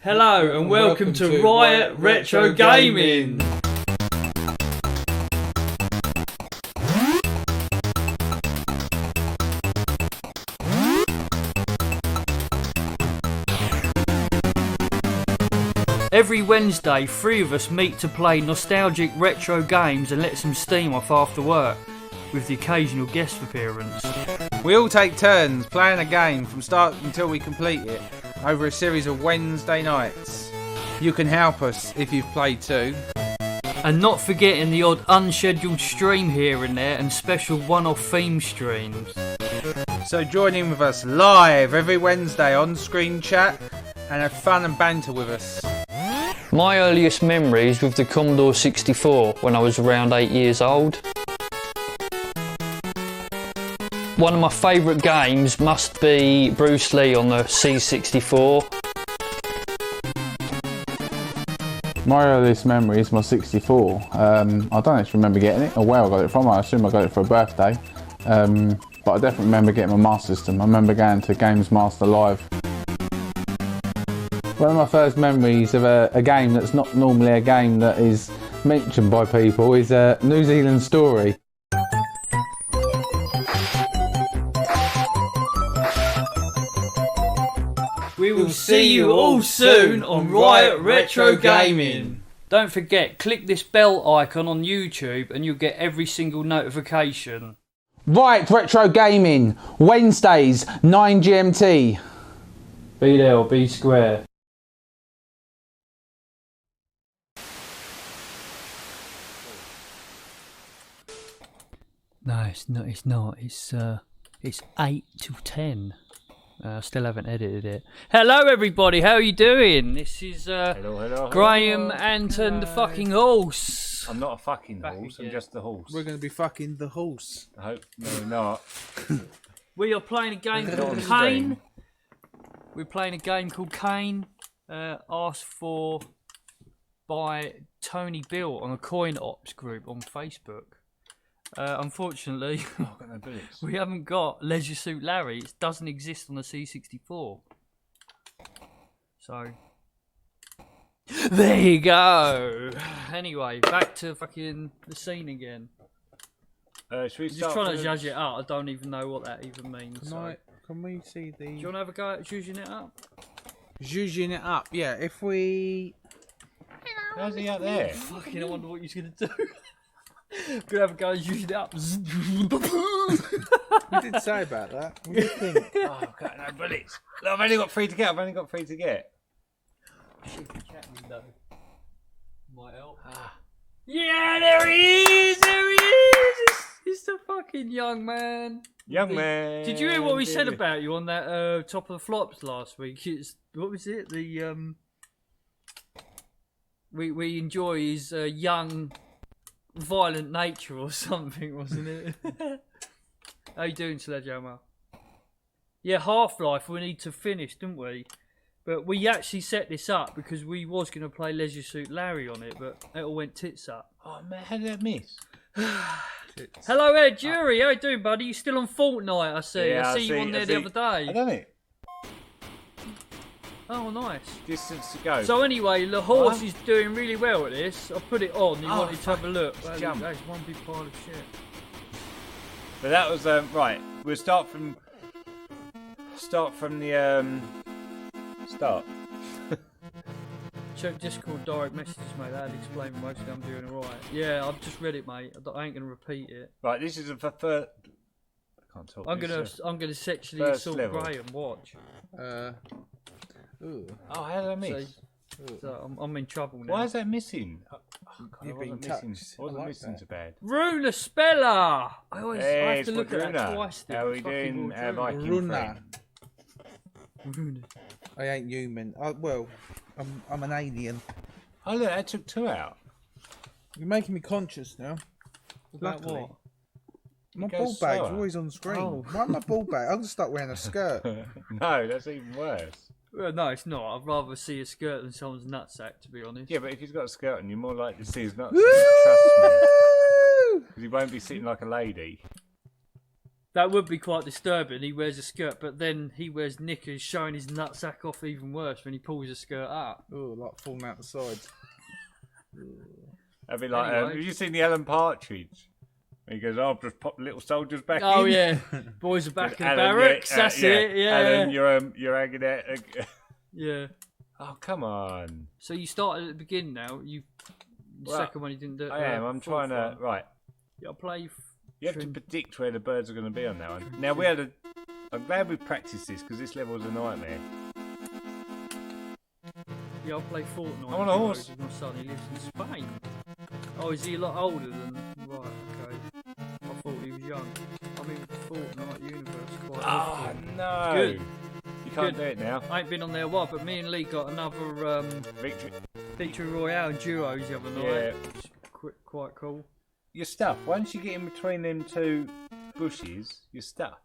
Hello and welcome to Riot Retro Gaming. Every Wednesday, 3 of us meet to play nostalgic retro games and let some steam off after work, with the occasional guest appearance. We all take turns playing a game from start until we complete it over a series of Wednesday nights. You can help us if you've played too. And not forgetting the odd unscheduled stream here and there and special one-off theme streams. So join in with us live every Wednesday on screen chat and have fun and banter with us. My earliest memories with the Commodore 64 when I was around 8 years old. One of my favourite games must be Bruce Lee on the C64. My earliest memory is my 64. I don't actually remember getting it or where I got it from. I assume I got it for a birthday. But I definitely remember getting my Master System. I remember going to Games Master Live. One of my first memories of a game that's not normally a game that is mentioned by people is a New Zealand Story. We will see you all soon on Riot Retro Gaming. Don't forget, click this bell icon on YouTube and you'll get every single notification. Riot Retro Gaming, Wednesdays, 9 GMT. Be there or be square. No, it's not. It's not. It's 8 to 10. Still haven't edited it. Hello, everybody. How are you doing? This is hello, Graham Anton, the fucking horse. I'm not a fucking horse. I'm just the horse. We're going to be fucking the horse. I hope no, we're not. We are playing a game called Kane. We're playing a game called Kane. Asked for by Tony Bill on a Coin Ops group on Facebook. Unfortunately, I've got no bullets. we haven't got Leisure Suit Larry. It doesn't exist on the C64. So, there you go. Anyway, back to fucking the scene again. Should we I'm just start trying to with- judge it out. I don't even know what that even means. Can we see the... Do you want to have a go at judging it up? Zhuzhing it up, yeah, if we... How's he out there? Fucking, I wonder what you're going to do. Gonna have a go at judging it up. We did say about that. What do you think? Oh, I've got no bullets. Look, I've only got 3 to get. Might help. Yeah, there he is! There he is! It's the fucking young man. Young man. Did you hear what we said about you on that Top of the Flops last week? What was it? We enjoy his young, violent nature or something, wasn't it? How you doing, Sledgehammer? Yeah, Half-Life we need to finish, didn't we? But we actually set this up because we was going to play Leisure Suit Larry on it, but it all went tits up. Oh man, how did that miss? Hello, Ed Jury. How you doing, buddy? You still on Fortnite? I see. Yeah, I see you on there the other day. I done it. Oh, nice. Distance to go. So anyway, the horse is doing really well at this. I put it on. You Oh, wanted to have a look. let's jump. That's one big pile of shit. But that was right. We'll start from the start. Check Discord direct messages, mate. That'll explain mostly I'm doing alright. Yeah, I've just read it, mate. I ain't gonna repeat it. Right, this is the first. I can't talk. I'm This gonna sexually first assault level. Graham. Watch. Ooh. Oh, how did I miss? So I'm in trouble now. Why is that missing? Oh, God, You've I been wasn't missing. touched. I wasn't I like missing that. so bad. Runa Speller! I Hey, have to look at that twice. How are we doing, Viking Runa. friend? Runa. I ain't human. I'm an alien. Oh look, I took 2 out. You're making me conscious now. About Luckily. what? My It goes ball bag's slower. always on screen. Oh. Why my ball bag? I'm gonna start wearing a skirt. No, that's even worse. Well, no, it's not. I'd rather see a skirt than someone's nutsack, to be honest. Yeah, but if he's got a skirt on, you're more likely to see his nuts. Trust me. Because he won't be sitting like a lady. That would be quite disturbing. He wears a skirt, but then he wears knickers, showing his nutsack off even worse when he pulls the skirt up. Oh, like falling out the sides. That'd be like, Anyway. have you seen the Alan Partridge? He goes, "Oh, I've just popped the little soldiers back in." Oh yeah, boys are back in the Alan, barracks. yeah, That's it. Yeah. Alan, you're hanging out. Yeah. Oh, come on. So you started at the beginning now. The Well, second one you didn't do. I am. I'm trying to. Right. I'll play. You have to predict where the birds are going to be on that one. Now I'm glad we practiced this because this level was a nightmare. Yeah, I'll play Fortnite. I'm on a horse. My son, he lives in Spain. Oh, is he a lot older than? Right. Okay. I thought he was young. I'm in Fortnite universe quite Oh often. no! Good. You can't Good. do it now. I ain't been on there a while, but me and Lee got another Victory. Royale and duos the other night. Yeah. Which is quite cool. Your stuff. Once you get in between them two bushes, your stuff.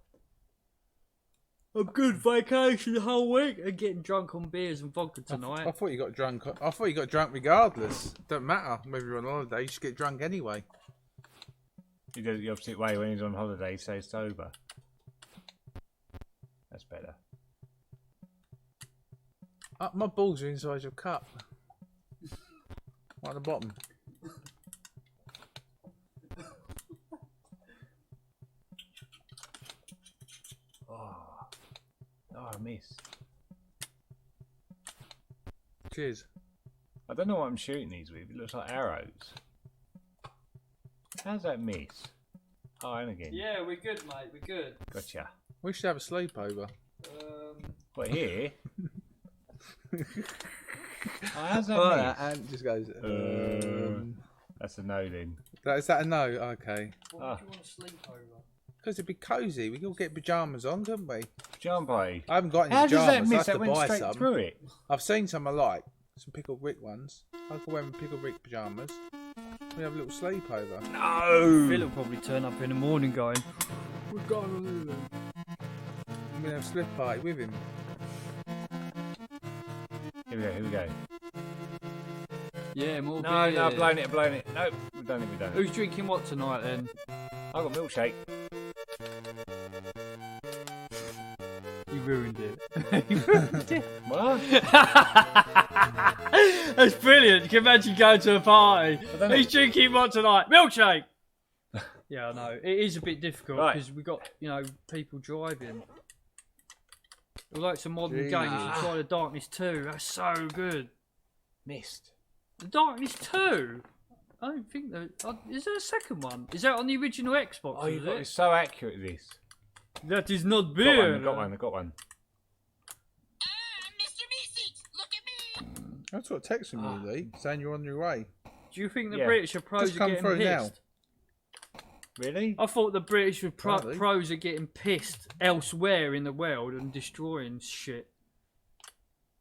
I'm good vacation the whole week and getting drunk on beers and vodka tonight. I thought you got drunk. I thought you got drunk regardless. Don't matter. Maybe you're on holiday. You just get drunk anyway. He does it the opposite way when he's on holiday. He stays sober. That's better. My balls are inside your cup. Right at the bottom. Oh, I missed. Cheers. I don't know what I'm shooting these with. It looks like arrows. How's that miss? Oh, and again. Yeah, we're good, mate. We're good. Gotcha. We should have a sleepover. What, here? Oh, how's that Oh, miss? and just goes. That's a no then. Is that a no? Okay. What would you want to sleep over? Because it'd be cosy. We could all get pajamas on, couldn't we? Pajama party. I haven't got any How does that pajamas. miss? I have That to went buy straight some. through it. I've seen some I like. Some Pickled Rick ones. I could wear my Pickled Rick pajamas. We have a little sleepover. No! Phil will probably turn up in the morning going, we're going on Lulu. I'm going to have a slip party with him. Here we go. Yeah, more No, beer. no, blown it. No, we've done it. Who's drinking what tonight then? I got milkshake. You ruined it. You ruined it. What? That's brilliant. You can imagine going to a party. don't know. Who's drinking what tonight? Milkshake! Yeah, I know. It is a bit difficult Right. because we got, people driving. Although it's a modern Jesus. game, you should try the Darkness 2. That's so good. Missed. The Darkness 2? I don't think there is there a second one? Is that on the original Xbox? Oh, you is got it? it so accurate at this. That is not Got beer. one. I got one. Mr. Meeseeks, look at me! That's what texting me, Lee, saying you're on your way. Do you think the Yeah. British are pros Just are come getting through now. pissed? Really? I thought the British were Probably. pros are getting pissed elsewhere in the world and destroying shit.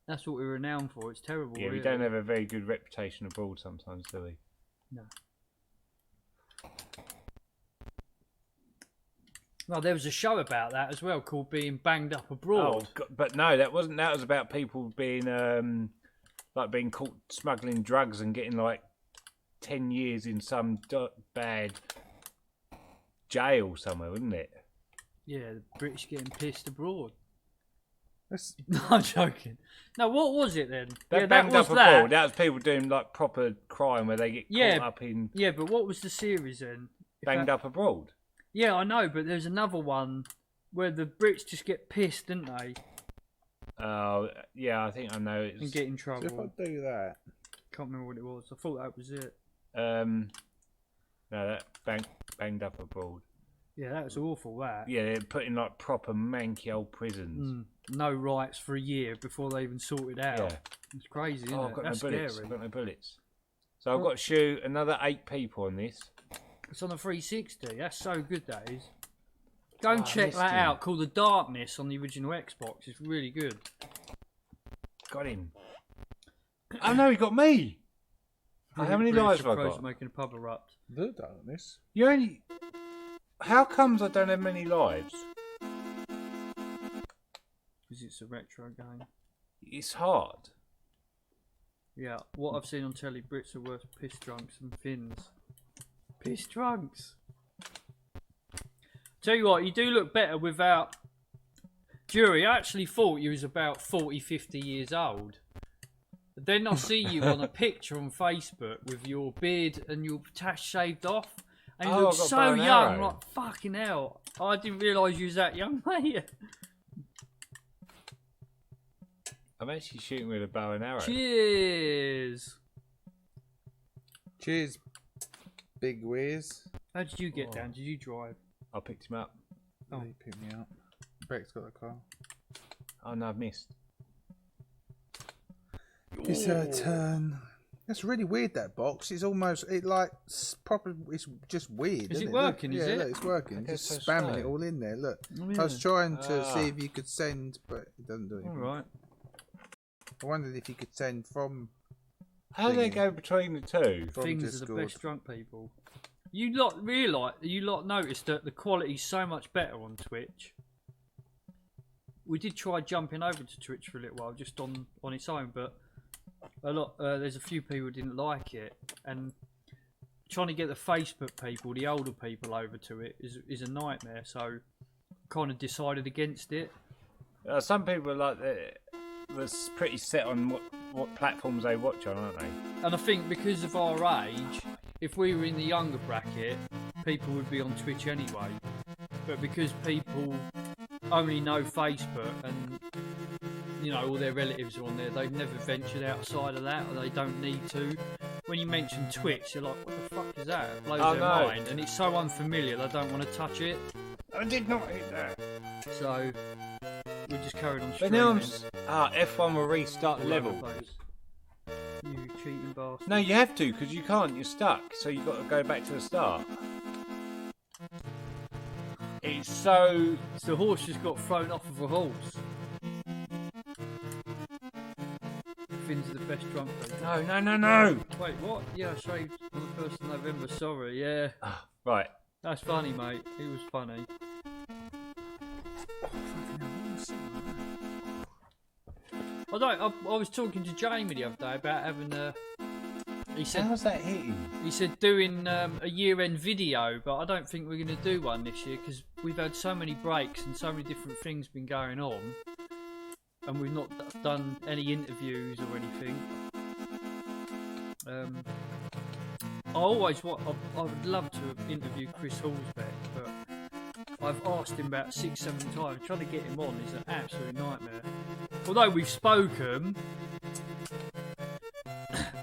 That's what we're renowned for. It's terrible. Yeah, we really. don't have a very good reputation abroad sometimes, do we? No. No, there was a show about that as well called Being Banged Up Abroad. Oh, God, but no, that wasn't. That was about people being being caught smuggling drugs and getting like 10 years in some bad jail somewhere, wasn't it? Yeah, the British getting pissed abroad. That's, No, I'm joking. No, what was it then? That yeah, banged that was up that. abroad. That was people doing like proper crime where they get Yeah. caught up in Yeah, but what was the series then? If banged that- up abroad. Yeah, I know, but there's another one where the Brits just get pissed, don't they? Oh, yeah, I think I know. And It's get in so if trouble. I do that, Can't remember what it was. I thought that was it. no, that banged up abroad. Yeah, that was awful, that. Yeah, they're put in like proper manky old prisons. No rights for a year before they even sorted out. Yeah. It's crazy, isn't Oh, it? I've got That's no bullets. scary. I've got no bullets. So I've got to shoot another 8 people on this. It's on the 360. That's so good, that is. Go and Oh, I check missed that him. out. Called The Darkness on the original Xbox. It's really good. Got him. Oh no, he got me. Oh, how many British lives have I pros got? making a pub erupt. the darkness. You only. How comes I don't have many lives? Because it's a retro game. It's hard. Yeah, what I've seen on telly, Brits are worse piss drunks than Finns. Piss drunks. Tell you what, you do look better without... Jury, I actually thought you was about 40, 50 years old. But then I see you on a picture on Facebook with your beard and your tash shaved off. And you look I've got so bow and young, arrow. like fucking hell. I didn't realise you was that young, mate. I'm actually shooting with a bow and arrow. Cheers. Cheers, big whiz. How did you get down? Did you drive? I picked him up. Oh, he picked me up. Breck's got the car. Oh no, I've missed. It's her turn. That's really weird. That box. It's almost proper. It's just weird. Is isn't it working? Look, Is it? it? Look, it's working. Okay, Just so spamming slow. it all in there. Look. Oh, I was yeah. trying to see if you could send, but it doesn't do All anything. right. I wondered if you could send from. How do they Thingy. go between the two? From Things are the Discord. best drunk people. You lot noticed that the quality's so much better on Twitch. We did try jumping over to Twitch for a little while, just on its own, but there's a few people who didn't like it, and trying to get the Facebook people, the older people, over to it is a nightmare. So, kind of decided against it. Some people are like they're pretty set on what platforms they watch on, aren't they? And I think because of our age, if we were in the younger bracket, people would be on Twitch anyway. But because people only know Facebook and all their relatives are on there, they've never ventured outside of that, or they don't need to. When you mention Twitch, you're like, what the fuck is that? It blows Oh, their no. mind, and it's so unfamiliar they don't want to touch it. I did not hit that. So we just carried on But streaming. now F1 will restart the all over level. the place. You cheating bastard. No, you have to because you can't. You're stuck. So you've got to go back to the start. It's so. So the horse just got thrown off of a horse. Finn's the best drunk person. No. Wait, what? Yeah, I shaved on the 1st of November, sorry, yeah. Right. That's funny, mate. It was funny. I was talking to Jamie the other day about having he said How's that hitting? doing a year-end video, but I don't think we're going to do one this year because we've had so many breaks and so many different things been going on, and we've not done any interviews or anything. I would love to interview Chris Hallsbeck, but I've asked him about 6-7 times. Trying to get him on is an absolute nightmare. Although we've spoken,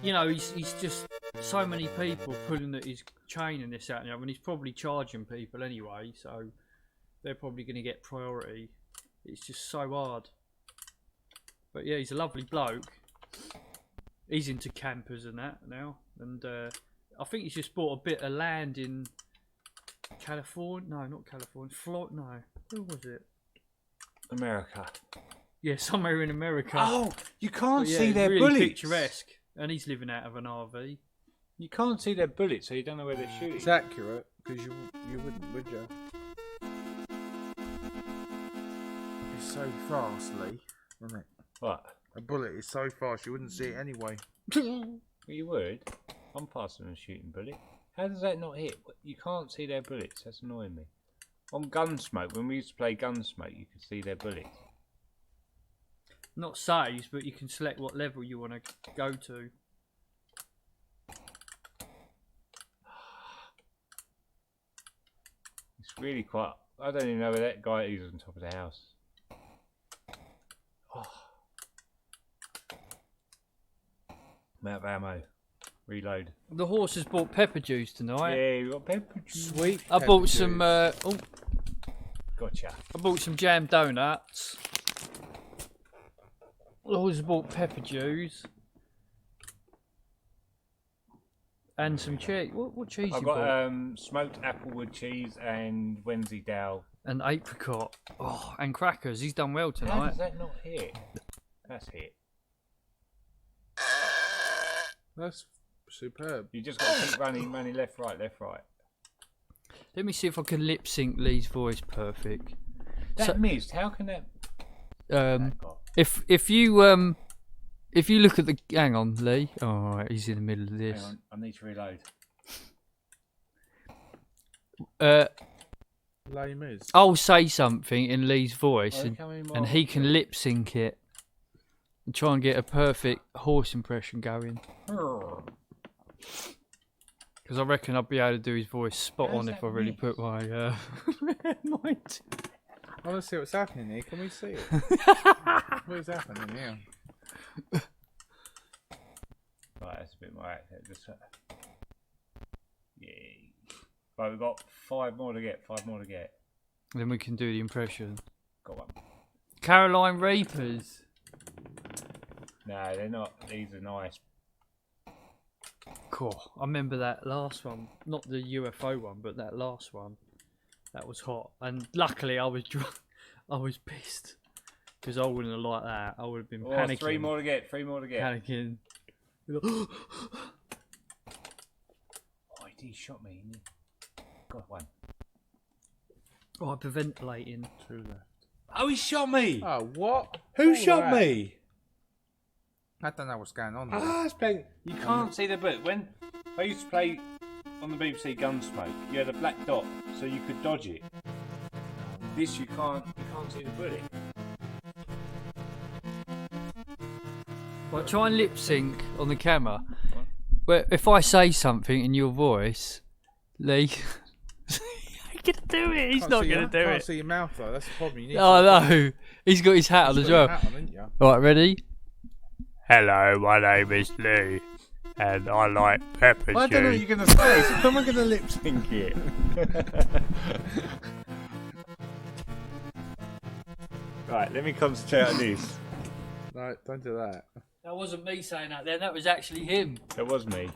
he's just so many people pulling at his chain and this, that, and the other, and he's probably charging people anyway, so they're probably going to get priority. It's just so hard. But yeah, he's a lovely bloke. He's into campers and that now, and I think he's just bought a bit of land in California. No, not California. Florida. No, where was it? America. Yeah, somewhere in America. Oh, you can't But yeah, see it's their really bullets. picturesque, and he's living out of an RV. You can't see their bullets, so you don't know where they're shooting. It's accurate because you wouldn't, would you? It's so fast, Lee, isn't it? What? A bullet is so fast you wouldn't see it anyway. Well, you would. I'm passing a shooting bullet. How does that not hit? You can't see their bullets. That's annoying me. On Gunsmoke, when we used to play Gunsmoke, you could see their bullets. Not saves, but you can select what level you want to go to. It's really quite. I don't even know where that guy is on top of the house. Oh. I'm out of ammo. Reload. The horse has bought pepper juice tonight. Yeah, you got pepper juice. Sweet. I pepper bought some. juice. Gotcha. I bought some jam donuts. I always bought pepper juice. And some cheese. What cheese I've you bought? got smoked applewood cheese and Wensleydale. And apricot. Oh, and crackers. He's done well How tonight. does that not hit? That's hit. That's superb. You just got to keep running left, right. Let me see if I can lip sync Lee's voice perfect. That missed. How can that? If you look at the, hang on, Lee. Oh, all right, he's in the middle of this. Hang on, I need to reload. lame is. I'll say something in Lee's voice, Look how many more and he I've can got. lip sync it and try and get a perfect horse impression going. Because I reckon I'd be able to do his voice spot How's on if that I really mix? put my mind. I want to see what's happening here. Can we see it? What is happening here? Right, that's a bit more accurate. Just, yeah. Right, we've got 5 more to get. 5 more to get. Then we can do the impression. Got one. Caroline Reapers. No, they're not. These are nice. Cool. I remember that last one, not the UFO one, but that last one. That was hot, and luckily I was drunk. I was pissed because I wouldn't have liked that. I would have been Oh, panicking. 3 more to get. 3 more to get. Panicking. Oh, he shot me. Got one. Oh, hyperventilating. 2 left. Oh, he shot me. Oh, what? Who All shot that. me? I don't know what's going on there. Ah, it's playing. You can't see the bit. When I used to play on the BBC Gunsmoke, you had a black dot, so you could dodge it. This you can't. You can't see the bullet. Well, try and lip sync on the camera. But if I say something in your voice, Lee, he's gonna do it. He's Can't not see gonna your- do Can't it. see your mouth though. That's the problem. You need Oh no, he's got his hat on as well. Hat on, haven't you? Right, ready? Hello, my name is Lee, and I like pepper I don't know what you're gonna say. So how am I gonna lip sync it? Right, let me concentrate on this. No, don't do that. That wasn't me saying that then, that was actually him. That was me.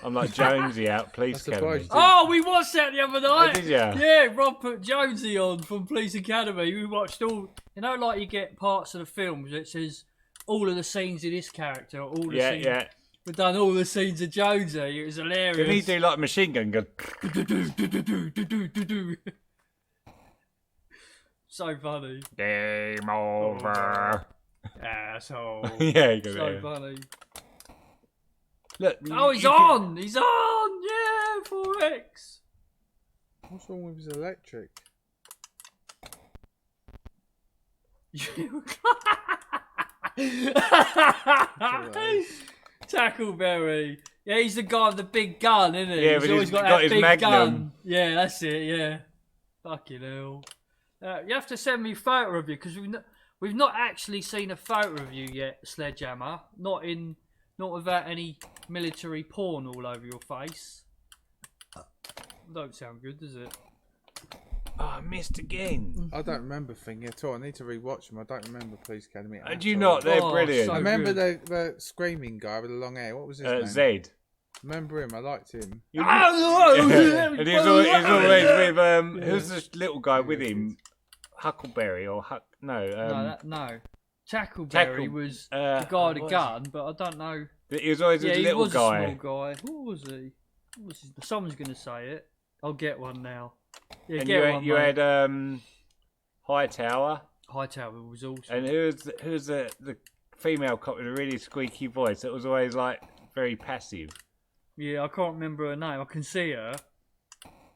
I'm like Jonesy out Police I'm Academy. surprised Oh, we watched that the other night. did ya? Yeah, Rob put Jonesy on from Police Academy. We watched all, you know, like you get parts of the films that says all of the scenes of this character, all the Yeah, scenes. yeah. We've done all the scenes of Jonesy. It was hilarious. Can he do like a machine gun? Go. So funny. Game over. Asshole. Yeah, you got So it. funny. Look. Oh, he's you can- on! He's on! Yeah, 4X. What's wrong with his electric? Tackleberry. Yeah, he's the guy with the big gun, isn't he? Yeah, he's but always he's got got that his big Magnum. gun. Yeah, that's it, yeah. Fucking hell. You have to send me a photo of you, because we've not actually seen a photo of you yet, Sledgehammer. Not without any military porn all over your face. Don't sound good, does it? Oh, I missed again. I don't remember thing at all. I need to rewatch them. I don't remember Police Academy. at Do you all. not? They're Oh, brilliant. so I remember good. the screaming guy with the long hair. What was his name? Zed. Remember him? I liked him. And he's always with who's this little guy with him? Huckleberry or Huck? No, no. Tackleberry Tackle- was uh, the guy with the what was gun, but I don't know. he was always Yeah, a he little was guy. a small guy. What was he? What was his... Someone's going to say it. I'll get one now. Yeah, And get one, you mate. had Hightower, Hightower was awesome. and who's the female cop with a really squeaky voice that was always like very passive. Yeah, I can't remember her name. I can see her.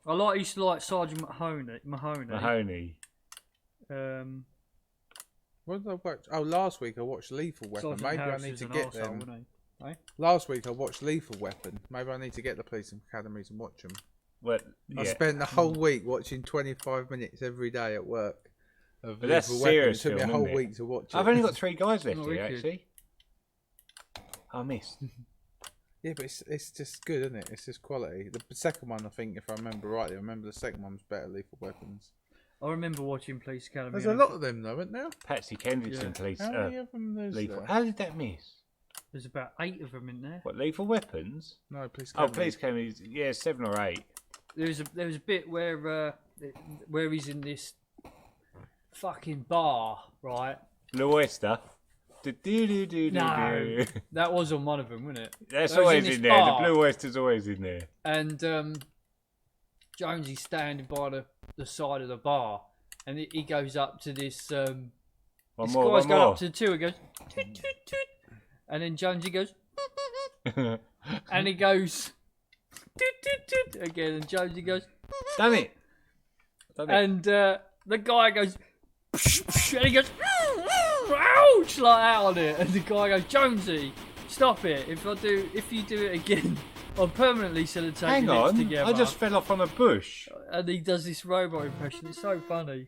Used to like Sergeant Mahoney. What did I watch? Oh, last week I watched Lethal Weapon. Sergeant Maybe Harris I need was to an get arsehole, them. wasn't he? Eh? Last week I watched Lethal Weapon. Maybe I need to get the Police Academies and watch them. Well, I yeah. spent the whole week watching 25 minutes every day at work. Of But that's Lethal Weapon. serious It took me a film, whole isn't it? week to watch it. I've only got 3 guys left Oh, here, wicked. actually. I missed. Yeah, but it's just good, isn't it? It's just quality. The second one, I think, if I remember rightly, I remember the second one was better. Lethal Weapons. I remember watching Police Academy. There's a lot of them, though, isn't there? Patsy Kensington, Yeah. police. How many of them there's Lethal. there? How did that miss? There's about 8 of them in there. What, Lethal Weapons? No, Police Oh, Academy. Police Academy. Yeah, 7 or 8. There was a bit where he's in this fucking bar, right? Blue Oyster. No, that was on one of them, wasn't it? That's That was always this in there. bar, The Blue Oyster's always in there. And Jonesy's standing by the side of the bar, and he goes up to this. One This more, guy's one going more. up to the two and goes, toot, toot, toot. And then Jonesy goes, and he goes, toot, toot, toot, again, and Jonesy goes, Done it. doesn't it? And the guy goes, and he goes, ouch, like that on it. And the guy goes, Jonesy, stop it. If you do it again, I'll permanently sellotape Hang your lips on, together. I just fell off on a bush. And he does this robot impression. It's so funny.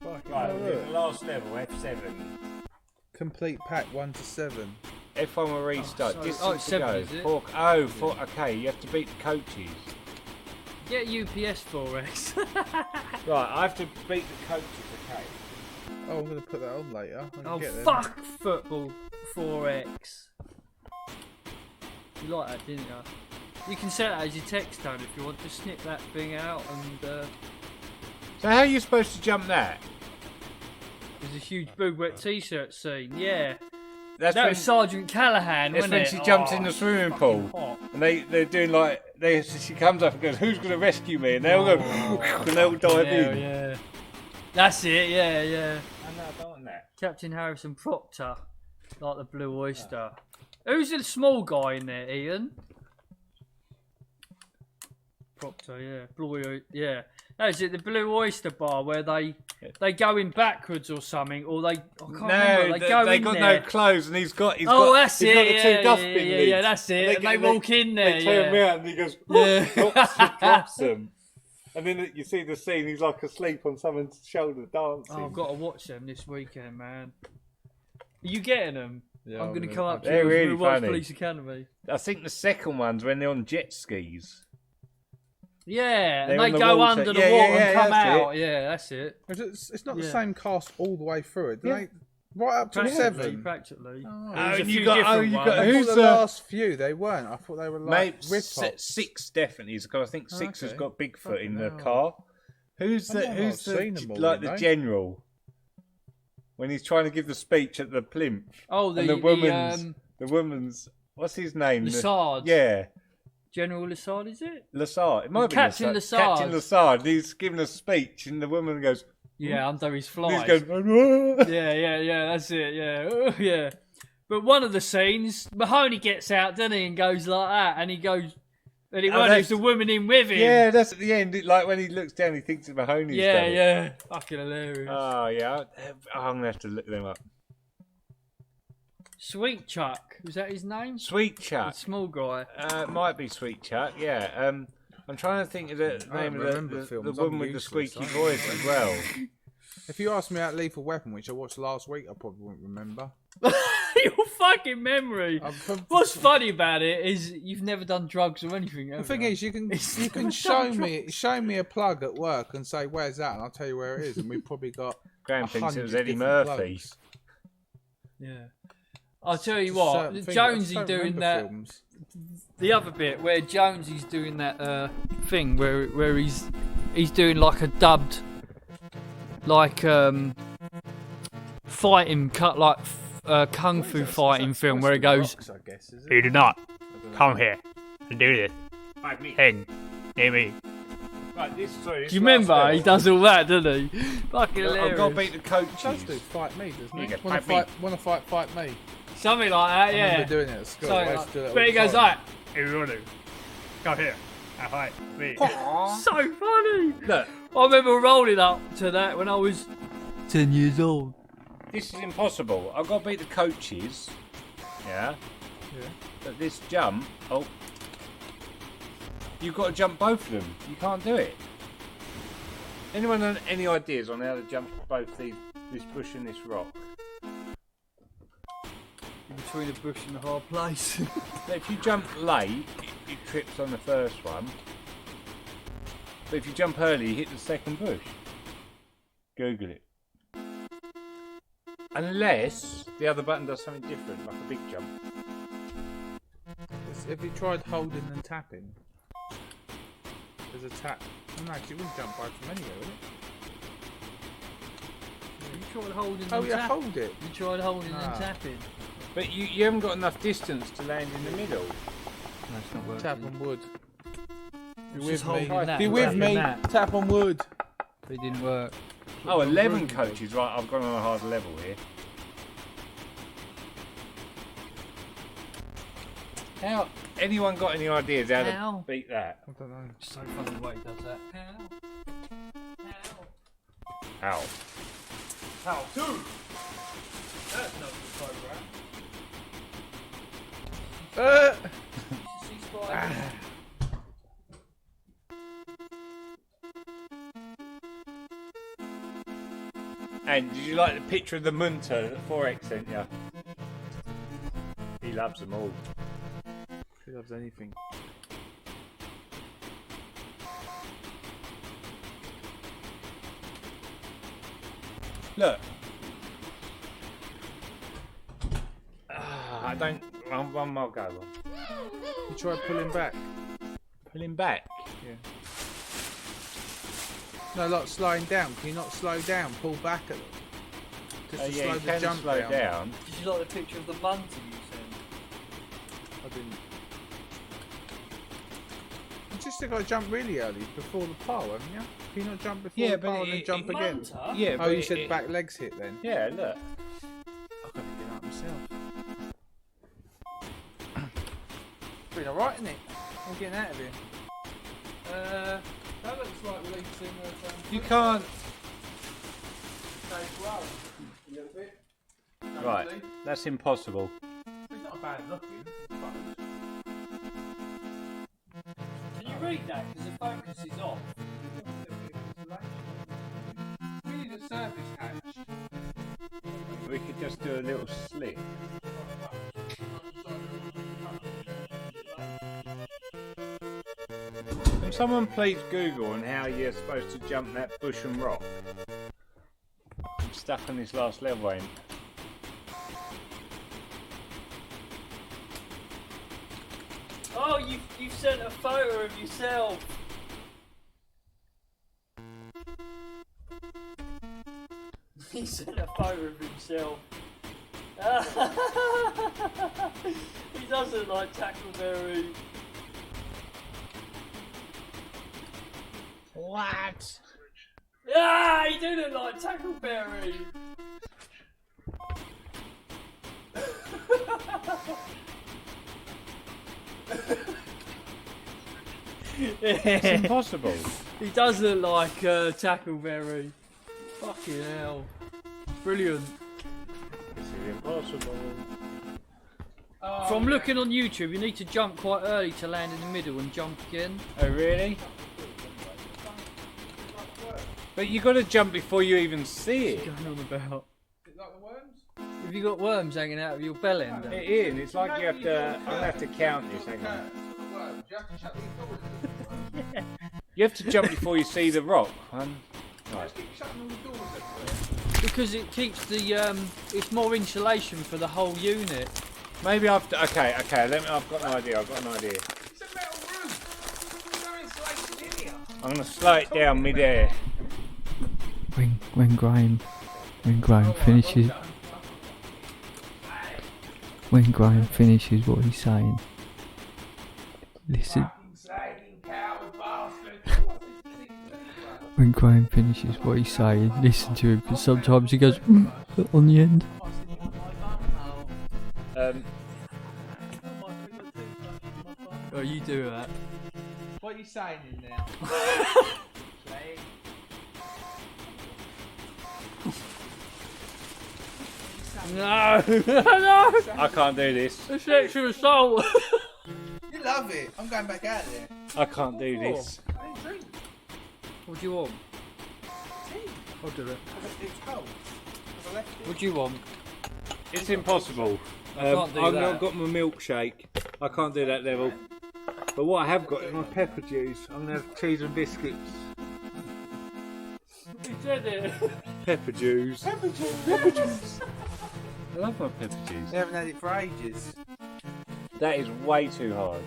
Right, the last level, F7. Complete pack 1 to 7. F1 will restart. sorry. Distance Oh, it's to 7, go. is it? Okay, you have to beat the coaches. Get UPS 4X. Right, I have to beat the coaches, okay. Oh, I'm going to put that on later. I can Oh, get them. fuck football 4X. You like that, didn't you? You can set that as your text tone if you want to snip that thing out and So how are you supposed to jump that? there's a huge boob wet t-shirt scene, yeah. That's That when, was Sergeant Callahan, that's wasn't when it? she jumps Oh, in the it's swimming fucking pool. hot. And they're doing like, she comes up and goes, who's going to rescue me? And they all go, and they all dive in. Yeah. That's it, yeah. I know, I don't want that. Captain Harrison Proctor, like the Blue Oyster. Who's the small guy in there, Ian? Proctor, yeah. Yeah. That's it, the Blue Oyster bar where they go in backwards or something, or they remember. They go in got there. no clothes, and he's got That's got it. the two Yeah, dustbin lids. yeah, that's it. And they walk in there. They turn yeah. around and he goes, Yeah. drops them. And then you see the scene, he's like asleep on someone's shoulder dancing. Oh, I've got to watch them this weekend, man. Are you getting them? Yeah, I'm I'm going to gonna- come up to They're you really and watch funny. Police Academy. I think the second one's when they're on jet skis. Yeah, They're and on they the go water. under the Yeah, water yeah, and come that's out. it. Yeah, that's it. It's not the Yeah. same cast all the way through it. Yeah. They, right up to Practically, 7. practically. Oh, There's a and few you got- different you ones. got- I who's thought the the- last few they weren't. I thought they were like Mate, rip-offs. 6 definitely is because I think 6 has Okay. got Bigfoot in the Fucking car. Who's I the might not who's have seen them all, like you the know. general when he's trying to give the speech at the plinth? Oh, And the woman's the the woman's what's his name? Lassard. Yeah, General Lassard, is it? Lassard. It might be Captain Lassard. Lassard. Captain Lassard. He's giving a speech, and the woman goes. Yeah, under his He's flies. going. Yeah, that's it. Yeah, yeah. But one of the scenes, Mahoney gets out, doesn't he, and goes like that, and he goes, and it Oh, won't that's- leave the woman in with him. Yeah, that's at the end. Like when he looks down, he thinks it's Mahoney's yeah, done it. yeah. Fucking hilarious. Oh yeah, I'm gonna have to look them up. Sweet Chuck, was that his name? Sweet The Chuck. small guy. It might be Sweet Chuck. Yeah. I'm trying to think of the I name don't of remember the films. woman I'm with the useless, squeaky I don't voice as well. If you asked me about Lethal Weapon, which I watched last week, I probably wouldn't remember. Your fucking memory. From- What's funny about it is you've never done drugs or anything. The have thing you? is, you can It's never show done me a plug at work and say where's that, and I'll tell you where it is, and we've probably got Graham thinks it was 100 Eddie different Murphy. plugs. Yeah. I'll tell you Just what, certain things. I Jonesy don't doing remember that. films. The other bit where Jonesy's doing that thing where he's doing like a dubbed like fighting cut like kung fu fighting film where it goes, Rocks, I guess, is it? "You do not come here and do this. Fight me. Hey, near me." Right, this, sorry, this Do you remember? last He level. does all that, doesn't he? Fucking hilarious. I've got to beat the He does do coaches. fight me, doesn't You he? get Wanna fight fight me. Something like that, I yeah. remember doing it at school. So, I used to do it all but he the goes time. like, "Everybody, come here and fight me." So funny. Look, I remember rolling up to that when I was 10 years old. this is impossible. I've got to beat the coaches. Yeah. Yeah. But this jump, you've got to jump both of them. You can't do it. Anyone have any ideas on how to jump both this bush and this rock? In between the bush and the hard place. If you jump late, it trips on the first one. But if you jump early, you hit the second bush. Google it. Unless the other button does something different, like a big jump. If you tried holding and tapping, there's a tap. No, actually, it wouldn't jump right from anywhere, would it? You tried holding Oh and yeah, tapping. hold it. You tried holding Ah. and tapping. But you haven't got enough distance to land in the middle. That's not working. Tap on wood. Be It's with just me. holding that, Be with tapping me. that. Tap on wood. But it didn't work. Oh, 11 coaches. Right, I've gone on a hard level here. How? Anyone got any ideas how How? to beat that? I don't know. So funny the way he does that. How? How? How to? That's not the program. And did you like the picture of the Munter that Forex sent you? He loves them all. He loves anything. Look. I don't. One more go. You try pulling back. Pull him back. Yeah. No, like slowing down. Can you not slow down? Pull back at them. Just to Yeah, slow you the can jump slow down. down. Did you like the picture of the Munter you sent? I didn't. You just got to jump really early before the pole, haven't you? Can you not jump before the pole and then jump again? Munter? Yeah, Oh, but you said back legs hit then? Yeah, look. I couldn't get up myself. Been alright, isn't it? I'm getting out of here. That looks like releasing You can't. a little bit. Right, that's impossible. It's not bad looking. Can you read that? Because the focus is off. We need a service hatch. We could just do a little slit. Can someone please Google on how you're supposed to jump that bush and rock? I'm stuck on this last level, ain't? Oh, you sent a photo of yourself. He sent a photo of himself. He doesn't like Tackleberry. What? Ah, he didn't like Tackleberry. It's impossible. He doesn't like Tackleberry. Fucking hell. Brilliant. This is impossible. From looking on YouTube, you need to jump quite early to land in the middle and jump again. Oh, really? But you got to jump before you even see it. What's going on about? Like the worms? Have you got worms hanging out of your bell end? It is. It's like you have to. I'm gonna have to count this. Hang on. You have to shut these doors. You have to jump before you see the rock. Right. Keep shutting all the doors everywhere. Because it keeps the it's more insulation for the whole unit. Maybe I've. Okay. I've got an idea. It's a metal roof. There's no insulation in here. I'm gonna slow it down mid-air. When Graham finishes what he's saying, listen. When Graham finishes what he's saying, listen to him, because sometimes he goes on the end. Oh, you do that. What are you saying in there? No, no, I can't do this. the sexual assault. You love it. I'm going back out there. I can't do this. What do you want? I'll do it. It's cold. What do you want? It's impossible. can't do I've that. not got my milkshake. I can't do that level. But what I have got is my pepper juice. I'm gonna have cheese and biscuits. He said it. Pepper juice. Pepper juice. I love my pepper juice. They haven't had it for ages. That is way too hard.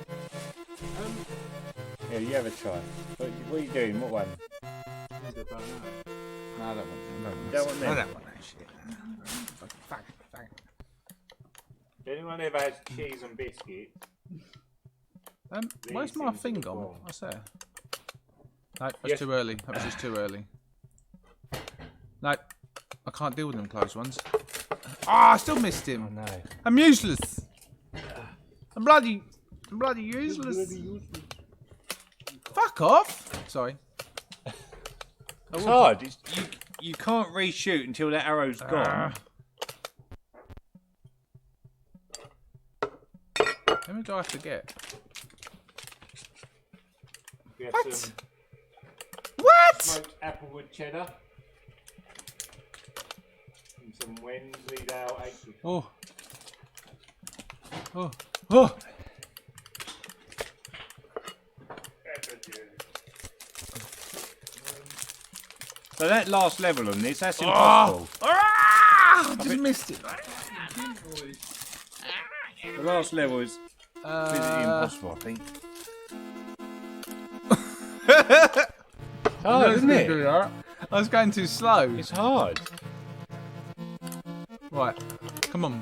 Yeah, you have a try. What are you doing? What one? No, I don't want Don't want them? I don't want that shit. Fuck. If anyone ever has cheese and biscuits, Where's my things thing are gone? wrong. What's that? No, that's Yes. too early. That was just too early. No, I can't deal with them close ones. Ah, I still missed him. no. I'm useless. I'm bloody useless. Fuck off. Sorry. It's hard. you can't reshoot until that arrow's gone. How many do I have to get? What? What? Smoked applewood cheddar. And some Wensleydale apricot. Oh. Oh. Oh. So that last level on this, that's impossible. Ah! I just missed it. The last level is physically impossible, I think. Hard, isn't it? I was going too slow. It's hard. Right. Come on.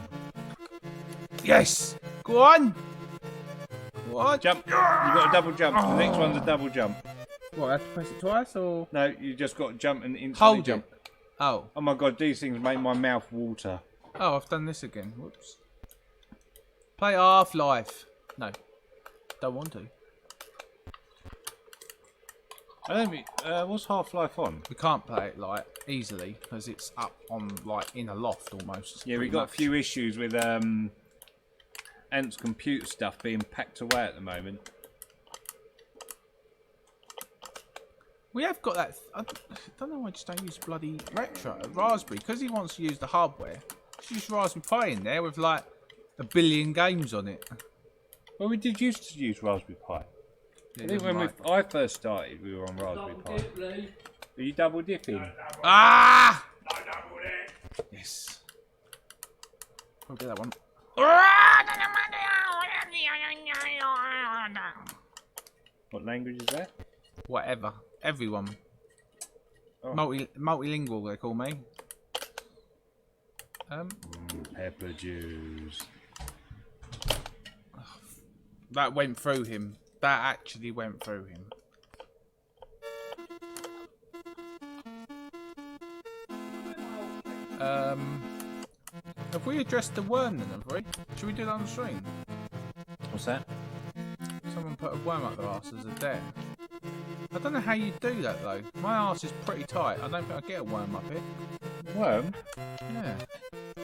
Yes. Go on. What? Jump. You got a double jump. The next one's a double jump. What? I have to press it twice or No, you just got to jump and instantly hold jump. it? Oh. Oh my god, these things make my mouth water. Oh, I've done this again. Whoops. Play Half-Life. No. Don't want to. I don't think. What's Half-Life on? We can't play it like easily because it's up on like in a loft almost. Yeah, we pretty got much. a few issues with Ant's computer stuff being packed away at the moment. We have got that. I don't know why I just don't use bloody retro Raspberry because he wants to use the hardware. Just use Raspberry Pi in there with like 1 billion games on it. Well, we did used to use Raspberry Pi. I think when I first started, we were on Raspberry Pi. Are you double dipping? Ah! Yes. I'll get that one. What language is that? Whatever. Everyone. Oh. Multilingual, they call me. Pepper juice. That went through him. That actually went through him. Have we addressed the worm then, have we? Should we do that on the stream? What's that? Someone put a worm up their arse as a dare. I don't know how you do that though. My arse is pretty tight. I don't think I get a worm up it. Worm? Yeah.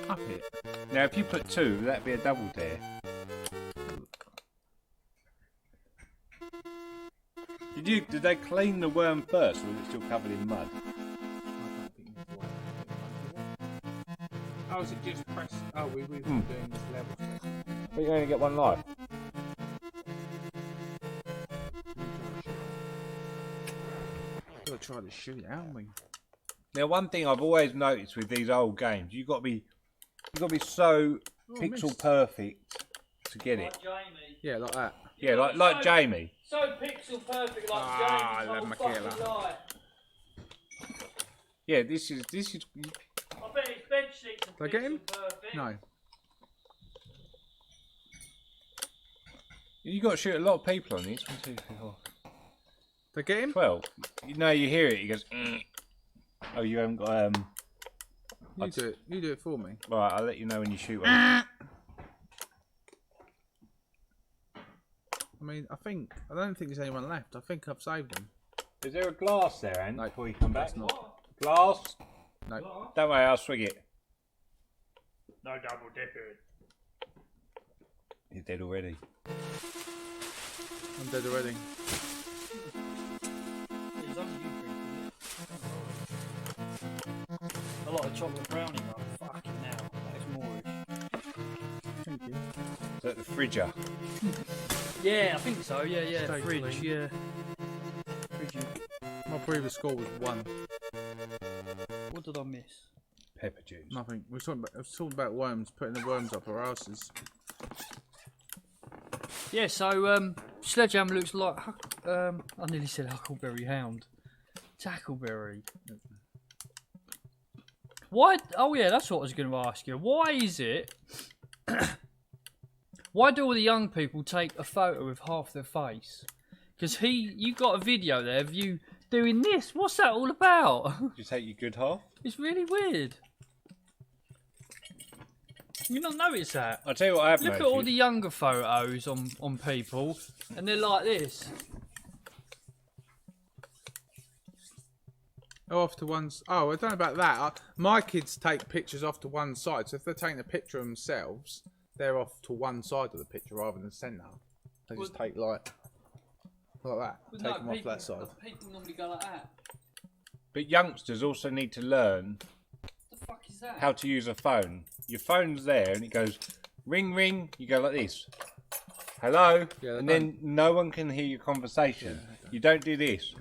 Up it. Now, if you put 2, that'd be a double dare. Did they clean the worm first, or was it still covered in mud? Oh, is it just press? Oh, we've been doing this level stuff. But you only get 1 life. Gotta try to shoot, haven't we? Now, one thing I've always noticed with these old games, you've got to be so pixel perfect to get it. Like Jamie. Yeah, like that. Yeah, like Jamie. So pixel perfect like Ah, Jamie's whole Michaela. fucking life. Yeah, this is. I bet his bed sheets are Did I get him? pixel perfect. No. You got to shoot a lot of people on these. 1, 2, 3, 4. Did I get him? 12. You know, you hear it. He goes. Oh, you haven't got You do it. You do it for me. Right, I'll let you know when you shoot one. I mean, I don't think there's anyone left. I think I've saved them. Is there a glass there, Ant? No, before you come back? that's not. Glass? No. Don't worry, I'll swig it. No double dipping. You're dead already. I'm dead already. It's only you drinking it. A lot of chocolate brownie, man. Fucking hell. That is Moorish. Thank you. Is that the fridger? Yeah, I think so. Yeah. Stay Fridge, clean. yeah. Fridge. My previous score was 1. What did I miss? Pepper juice. Nothing. I was talking about worms, putting the worms up our asses. Yeah, so Sledgehammer looks like I nearly said Huckleberry Hound. Tackleberry. Why? Oh yeah, that's what I was going to ask you. Why is it? Why do all the young people take a photo with half their face? Because you got a video there of you doing this. What's that all about? Did you take your good half? It's really weird. You not notice that? I'll tell you what I have Look at noticed. all the younger photos on people, and they're like this. Oh, off to one. Oh, I don't know about that. My kids take pictures off to one side, so if they're taking a picture of themselves, they're off to one side of the picture rather than centre. They just take like that. Well, Take no, them off people, that side. People normally go like that. But youngsters also need to learn What the fuck is that? how to use a phone. Your phone's there and it goes ring ring. You go like this. Hello, Yeah, and they then no one can hear your conversation. You don't do this.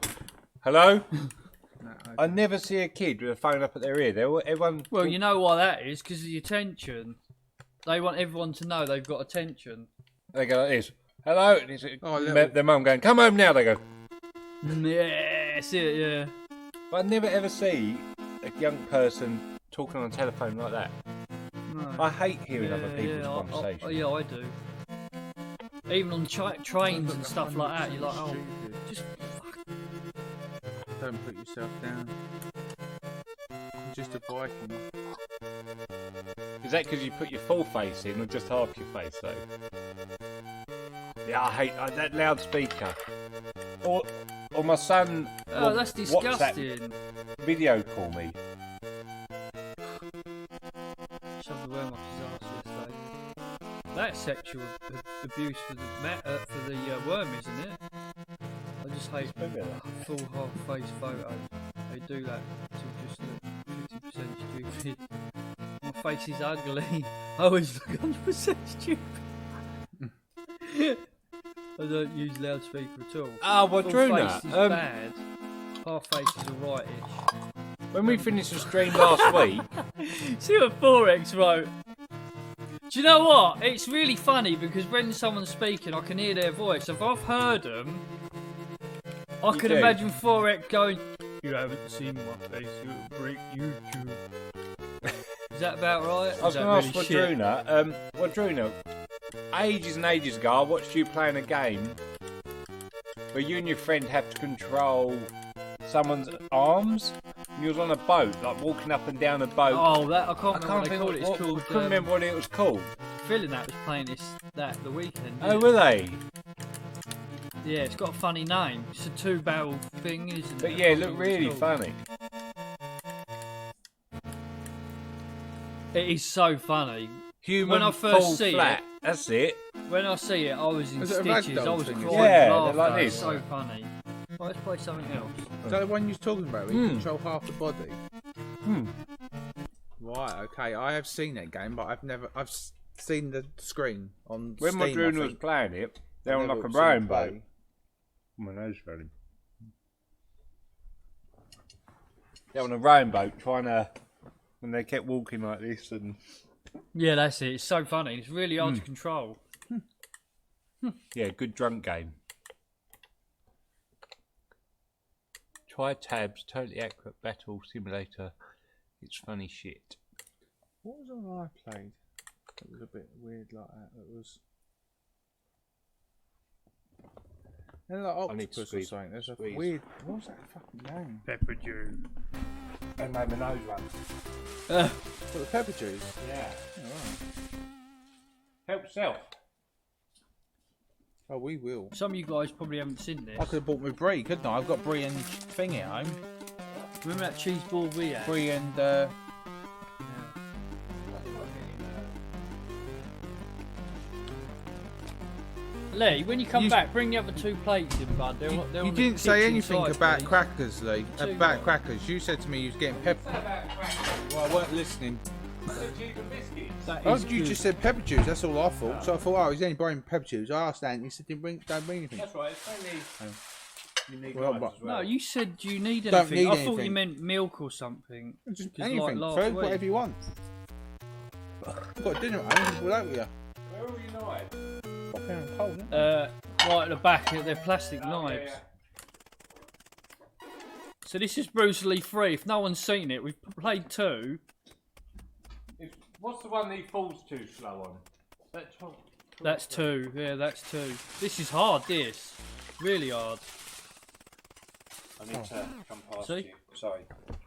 Hello. No, I never see a kid with a phone up at their ear. Everyone. Well, you know why that is? Because of the attention. They want everyone to know they've got attention. They go like this. Hello. And it's, little- their mum going, "Come home now." They go. Yeah, that's it, yeah. But I never ever see a young person talking on a telephone like that. No. I hate hearing other Yeah, people's yeah, conversations. yeah, I do. Even on trains and stuff like that, you're like, oh, just fuck. Don't put yourself down. I'm just a Viking. Is that because you put your full face in or just half your face though? Yeah, I hate that loudspeaker. Or my son. Oh, will that's WhatsApp disgusting. video call me. Shoved the worm off his arse yesterday. That's sexual abuse for the worm, isn't it? I just hate full half face photo. They do that to just look 50% stupid. My face is ugly. I always look 100% stupid. I don't use loudspeaker at all. Ah, well, Full Druna, face is bad. Half face is alright-ish. when we finished the stream last week, See what Forex wrote. Do you know what? It's really funny because when someone's speaking, I can hear their voice. If I've heard them, I can do? imagine Forex going, "You haven't seen my face, you'll break YouTube." Is that about right? I was going to ask Wadruna. Wadruna, ages and ages ago, I watched you playing a game where you and your friend have to control someone's arms. And you was on a boat, like walking up and down a boat. Oh, that I can't I remember can't what they think called it. It's what, called. couldn't remember what it was called. Feeling that was playing that the weekend. Oh, were they? Yeah, it's got a funny name. It's a two-barrel thing, isn't it? But I yeah, it can't looked remember what it's really called. funny. It is so funny. Human When I first fall see flat. That's it. When I see it, I was in Is it a stitches. ragdoll I was thing? crying. Yeah, laughing. they're like It's this. so funny. Well, let's play something else. Is that the one you was talking about? Where you control half the body. Hmm. Right. Okay. I have seen that game, but I've seen the screen on When Steam. my I Druna was think. playing it, they were on Never like a seen it rowing play. boat. My nose running. They're on a rowing boat trying to. When they kept walking like this and. Yeah, that's it. It's so funny. It's really hard to control. Yeah, good drunk game. Try tabs, totally accurate battle simulator. It's funny shit. What was the one I played? It was a bit weird like that. It was. Like I need octopus to or squeeze- something. There's a squeeze. weird. What was that fucking name? Pepper Jew. And made my nose run. For the pepper juice. Yeah. Oh, right. Help yourself. Oh, we will. Some of you guys probably haven't seen this. I could have bought me brie, couldn't I? I've got brie and thing at home. Remember that cheese ball we had? Brie and Lee, when you come You- back, bring the other two plates in, bud. They're, they're you on the didn't say kitchen anything side, about please. crackers, Lee. Two About what? crackers. You said to me you was getting pepper. Well, I weren't listening. That Oh, is you good. just said pepper juice. That's all I thought. So I thought, oh, he's only buying pepper juice. I asked Andy. He said, don't bring anything. That's right, it's only. You need Well, knives but- as well. No, you said you need anything. Don't need I thought you anything. meant milk or something. Just 'Cause anything. like last Food, week. whatever you want. I've got dinner at home. We'll out with you. Where are your knives? Pop down and cold, isn't it? Right at the back, they're plastic knives. So this is Bruce Lee 3. If no one's seen it, we've played 2. What's the one that he falls too slow on? That's That's 2. Yeah, that's 2. This is hard, this. Really hard. I need to come past See? you.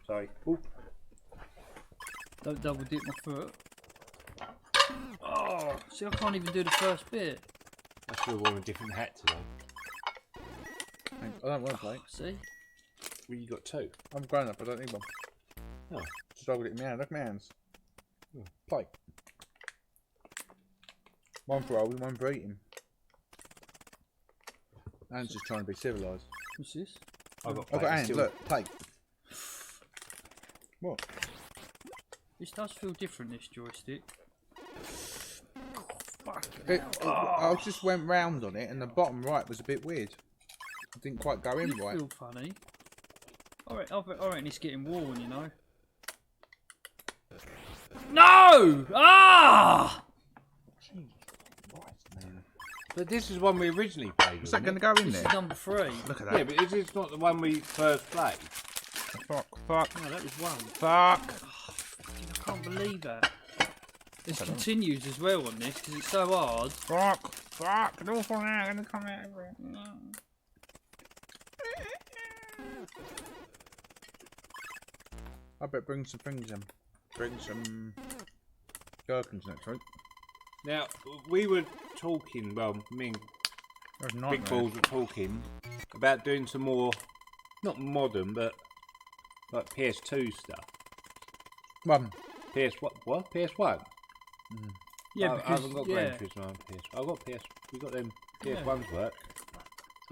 Sorry. Ooh. Don't double dip my foot. Oh, see, I can't even do the first bit. I should have worn a different hat today. I don't want to play. See? Well, you got 2. I'm grown up. I don't need one. Oh. Just hold it in my hand. Look at my hands. Plate. One for holding, one for eating. Hands just trying to be civilised. What's this? I've got I've got hands. still. Look, plate. What? This does feel different, this joystick. I just went round on it, and the bottom right was a bit weird. It didn't quite go in You right. feel funny. I reckon it's getting worn, you know. No! Ah! But this is one we originally played. Is that going to go in This there? is number 3. Look at Yeah, that. but is this not the one we first played? Fuck. No, that was 1. Fuck. I can't believe that. This continues as well on this because it's so hard. Fuck. An awful now going to come out of it. I bet bring some things in. Bring some gherkins next week. Now, we were talking, well, me and That's Big nightmare. Balls were talking about doing some more, not modern, but like PS2 stuff. Mum. PS what? PS1? Yeah, I because haven't got Gran Turismo on PS. I've got PS. We got them PS1s work.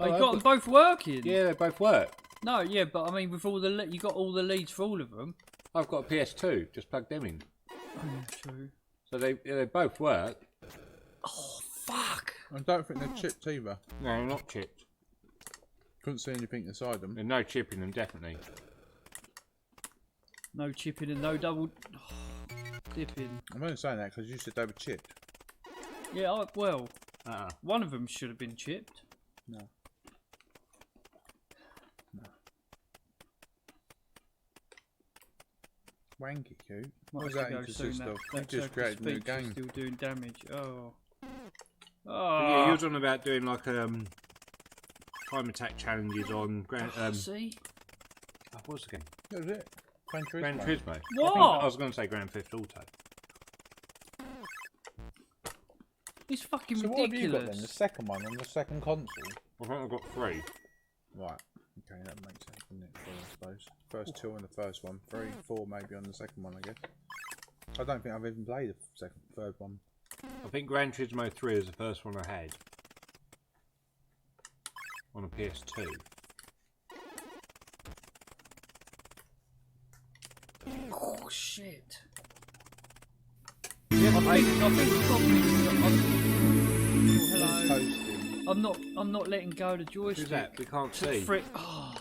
Oh, you I've got them both working. Yeah, they both work. No, yeah, but I mean, with all the you got all the leads for all of them. I've got a PS2. Just plug them in. Oh, true. So they both work. Oh fuck! I don't think they're chipped either. No, they're not chipped. Couldn't see anything inside them. There's no chip in them, definitely. No chipping and no double dipping. I'm only saying that because you said they were chipped. Yeah, well, Uh-uh. one of them should have been chipped. No. Wanky cute. What was Might have that to you go just soon, stuff? You that just circle created a new speech is game. Still doing damage. Oh. But yeah, you Oh. was on about doing like time attack challenges on See? what was the game? That was it. Gran Turismo. Gran Turismo. What? I was going to say Grand Theft Auto. It's fucking So what have you got then? The ridiculous. second one on the second console? I think I've got 3. Right. Okay, that makes sense, doesn't it? 4, I suppose. First 2 on the first one. 3, 4 maybe on the second one, I guess. I don't think I've even played the third one. I think Gran Turismo 3 is the first one I had on a PS2. Oh shit. Yeah, I think we've got hello. Toasty. I'm not letting go of the joystick. Who's that? We can't To see. frick. Oh.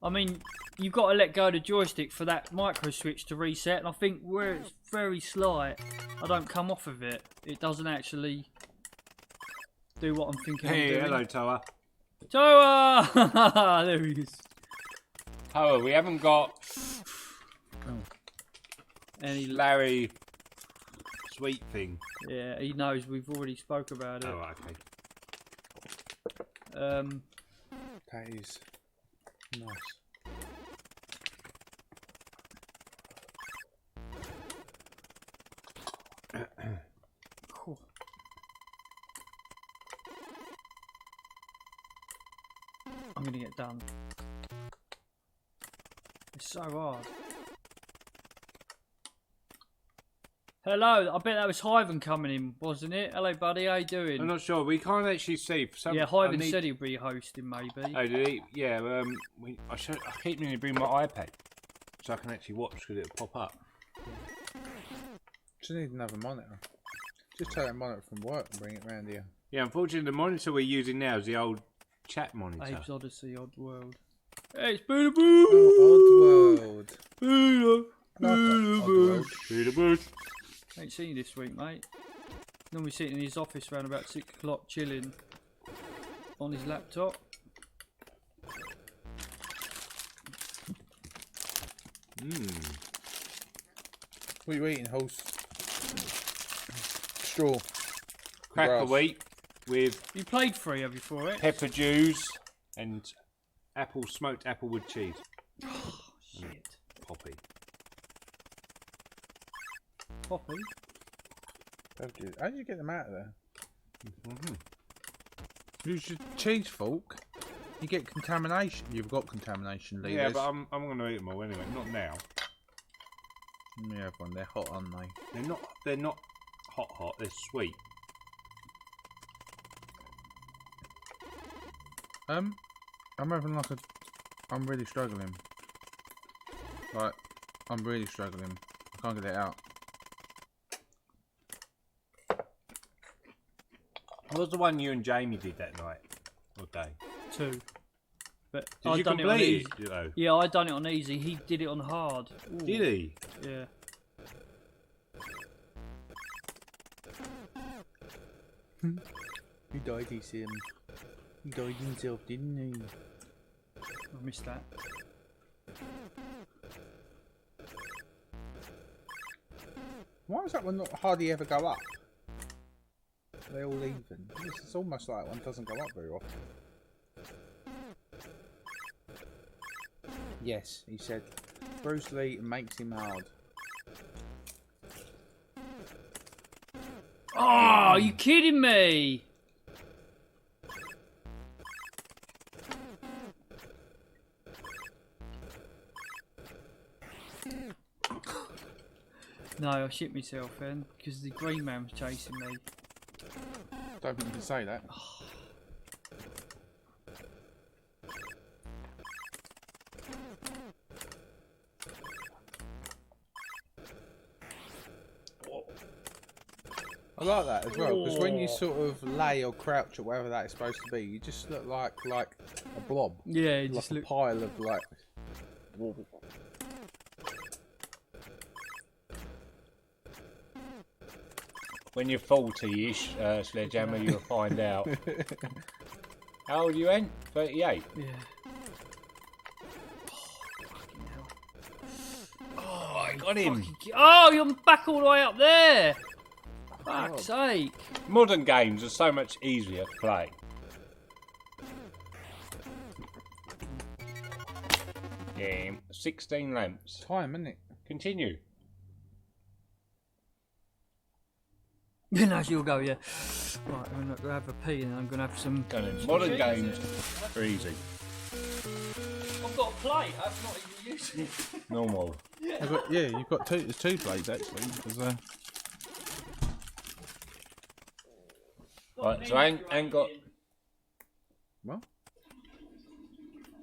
I mean, you've got to let go of the joystick for that micro switch to reset, and I think where it's very slight, I don't come off of it. It doesn't actually do what I'm thinking I'm Hey, doing. hello, Toa. Toa! There he is. Toa, we haven't got And Larry Sweet thing. yeah, he knows we've already spoke about it. Oh, okay. That is nice. Cool. I'm gonna get done. It's so hard. Hello, I bet that was Hyven coming in, wasn't it? Hello, buddy, how you doing? I'm not sure. We can't actually see. For some, Yeah, I Hyven need- said he'll be hosting, maybe. Oh, did he? Yeah. I keep meaning to bring my iPad so I can actually watch because it'll pop up. Just need another monitor. Just take that monitor from work and bring it round here. Yeah. Unfortunately, the monitor we're using now is the old chat monitor. Abe's Odyssey, Odd World. Hey, it's Boo Boo! Oh, Odd World. Boo I like that, Odd World. Through the bush. Ain't seen you this week, mate. Normally sitting in his office around about 6 o'clock, chilling on his laptop. What are you eating, host? Straw. Cracker Grass. wheat with You played free, have you, for it? pepper juice and smoked applewood cheese. Shit. Poppy. Poppy? How did you get them out of there? Use your cheese fork. You get contamination. You've got contamination, Lee. Yeah, but I'm going to eat them all anyway. Not now. Let me have one. They're hot, aren't they? They're not hot. They're sweet. I'm having like a. I'm really struggling. Like, I'm really struggling. I can't get it out. What was the one you and Jamie did that night or day? 2. But Did you done it on complete easy. it? You know? Yeah, I done it on easy. He did it on hard. Ooh. Did he? Yeah. He died, he died himself, didn't he? I missed that. Why does that one not hardly ever go up? They're all even. It's almost like one doesn't go up very often. Yes, he said Bruce Lee makes him hard. Oh, are you kidding me? No, I shit myself then because the green man was chasing me. Don't think you can say that. I like that as well because when you sort of lay or crouch or whatever that is supposed to be, you just look like a blob. Yeah, it Like just a looked. pile of like. When you're 40-ish, Sledgehammer, you'll find out. How old are you, Ant? 38? Yeah. Oh, I got him. Oh, you're back all the way up there. Fuck's sake. Modern games are so much easier to play. Game 16 lamps. Time, isn't it? Continue. Now she'll go, yeah. Right, I'm going to have a pee and I'm going to have some. Modern games are easy. I've got a plate, I've not even used it. Normal. Yeah, you've got two. There's 2 plates actually. Right, so Ant got. What?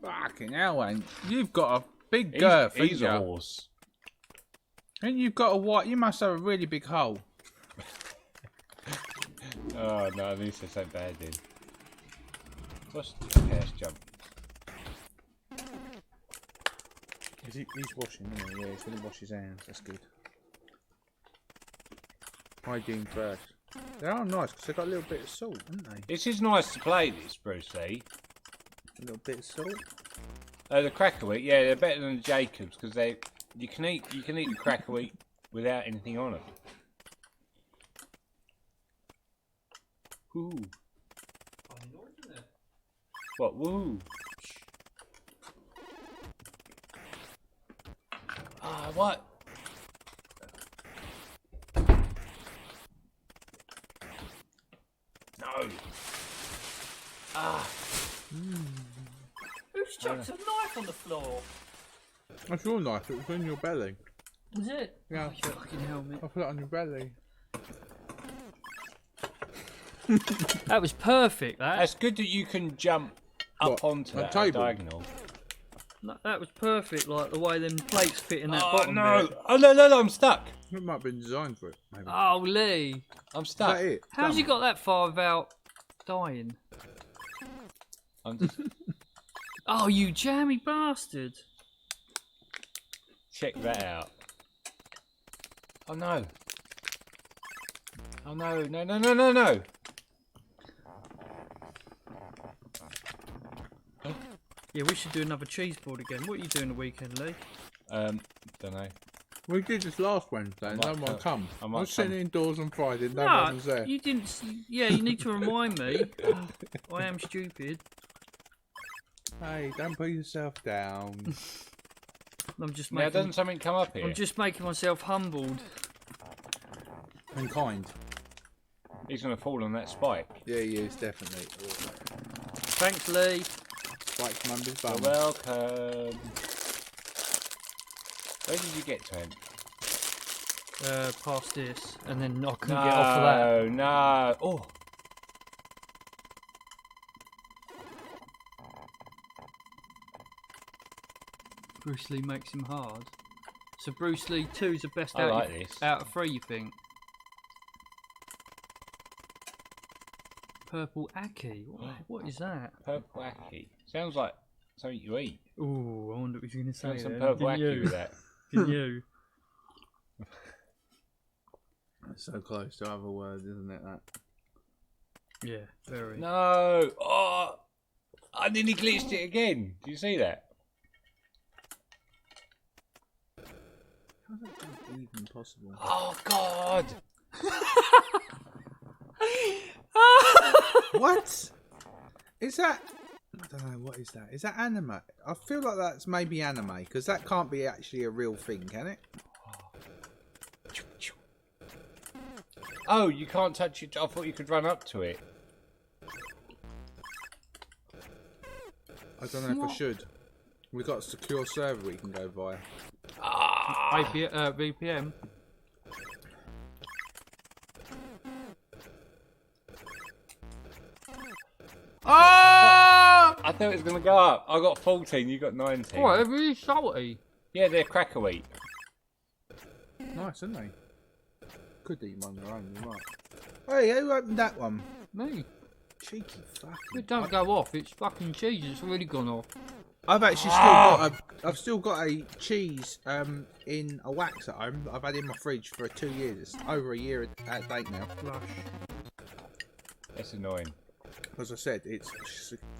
Fucking hell, Ant. You've got a big girth. He's a ain't you? horse. And you've got a white. You must have a really big hole. Oh no, at least it's so bad then. What's the hair's jump? He's washing, isn't he? Yeah, he's going to wash his hands. That's good. Hygiene first. They are nice because they've got a little bit of salt, haven't they? This is nice to play, this, Bruce Lee. A little bit of salt. The cracker wheat, yeah, they're better than the Jacobs because you can eat the cracker wheat without anything on it. Ooh. What? Woo! Ah, what? No. Ah. Who's chucked a knife on the floor? That's your knife. It was in your belly. Was it? Yeah. Oh, fucking helmet. I put it on your belly. That was perfect, that. That's good that you can jump up What, onto a that table? diagonal. That was perfect, like the way them plates fit in that Oh bottom no! bit. Oh no! I'm stuck. It might have been designed for it, maybe. Oh, Lee. I'm Is stuck. that it? How's Done. you got that far without dying? I'm just Oh, you jammy bastard. check that out. Oh no! Oh no! No! Yeah, we should do another cheese board again. What are you doing the weekend, Lee? Don't know. We did this last Wednesday and I no might one come. come. I I might was sitting come. indoors on Friday, no one was there. you didn't. Yeah, you need to remind me. I am stupid. Hey, don't put yourself down. I'm just Now, making. doesn't something come up here? I'm just making myself humbled. And kind. He's gonna fall on that spike. Yeah, he is, definitely. Thanks, Lee. Spike Mumby's You're bum. welcome. Where did you get to him? Past this, and then I couldn't get off of that. No. Oh. Bruce Lee makes him hard. So Bruce Lee 2 is the best I out, like this. out of 3, you think? Purple Aki. What is that? Purple Aki. Sounds like something you eat. Ooh, I wonder what he's going to say. Sounds some then. purple Didn't Aki you? with that. Didn't you? So close to other words, isn't it? That. Yeah, very. No. Oh. I nearly glitched it again. Do you see that? How's that even possible? Oh, God. What? Is that? I don't know. What is that? Is that anime? I feel like that's maybe anime because that can't be actually a real thing, can it? Oh, you can't touch it. I thought you could run up to it. I don't know if I should. We've got a secure server we can go via. VPN. I thought it was going to go up. I got 14, you got 19. What, they're really salty. Yeah, they're cracker wheat. Nice, aren't they? Could eat them on their own, you're right. Hey, who opened that one? Me. Cheeky fucking. It don't go off, it's fucking cheese, it's really gone off. I've actually still got I've still got a cheese in a wax at home that I've had in my fridge for 2 years. It's over a year out of date now. Flush. That's annoying. As I said, it's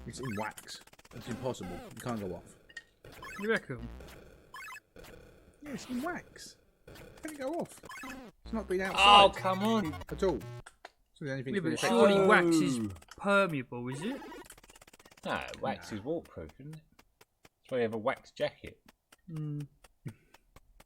in wax. It's impossible. You can't go off. You reckon? Yeah, it's in wax. How can it go off? It's not been Oh, outside come on. at all. So the only thing Yeah, that's but been surely affected- wax is permeable, is it? No, wax is waterproof, isn't it? That's why you have a wax jacket. Mm.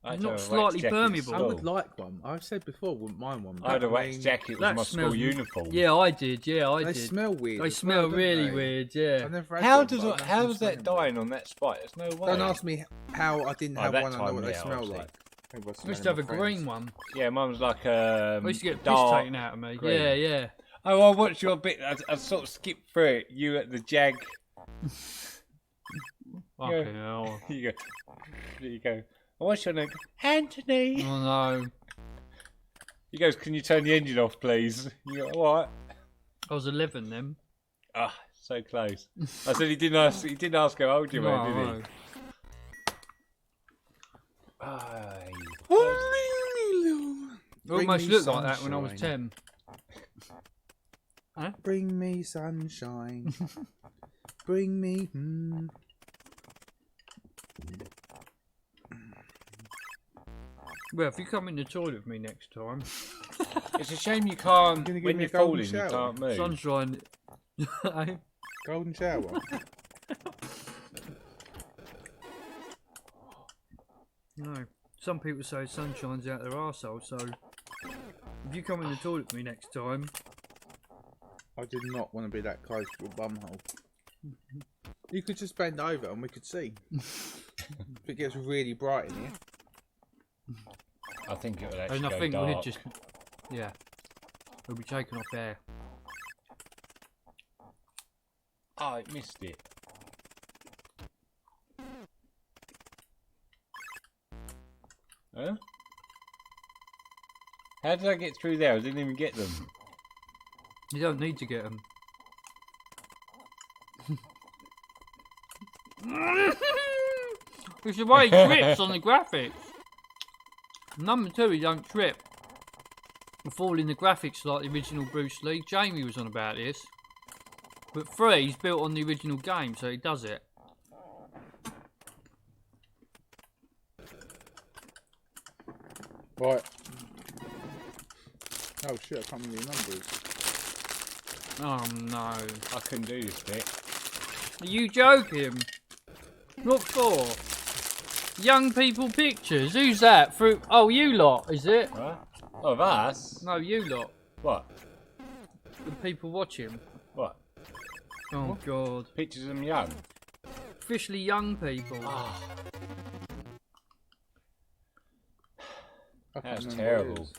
I Not had a wax slightly jacket at permeable. I school. would like one. I've said before, wouldn't mind one. I had a but wax mean, jacket with that my smells- school uniform. Yeah, I did, They did. smell weird. They as smell well, don't really they? weird, yeah. I never had How one, does but I it, know how's from that smelling dying on that spot? There's no way. Don't ask me how I didn't Oh, have that one. I know time, what they yeah, smell obviously. like. Maybe I I smell used to have a my friends. green one. Yeah, mine was like I used to get piss dark taken out of me. green. Yeah, yeah. Oh, I watched your bit. I sort of skipped through it. You at the jag. Fucking hell. You go. Oh, what's your name? Anthony. Oh no. He goes, can you turn the engine off, please? You go, what? I was 11 then. Ah, so close. I said he didn't ask. He didn't ask how old you were, did No. he? Aye. It almost me looked like that when I was sunshine. 10. Bring me sunshine. Bring me. Well, if you come in the toilet with me next time, It's a shame you can't. gonna give When me a you're golden falling, you shower? can't move. sunshine. Eh? Golden shower. No. Some people say sun shines out their arsehole, so if you come in the toilet with me next time, I did not want to be that close to a bumhole. You could just bend over and we could see. If it gets really bright in here. I think it would actually and I go think dark. we'll just, yeah, we'll be taken off air. Oh, I missed it. Huh? How did I get through there? I didn't even get them. You don't need to get them. It's the way he trips on the graphics. Number 2, he don't trip. Fall in the graphics like the original Bruce Lee. Jamie was on about this. But 3, he's built on the original game, so he does it. Right. Oh shit, I can't remember the numbers. Oh no. I couldn't do this bit. Are you joking? What for? Young people pictures? Who's that? Oh, you lot, is it? Huh? Of us? No, you lot. What? The people watching. What? Oh God. Pictures of them young. Officially young people. Ah, I can't that's remember what it terrible. is.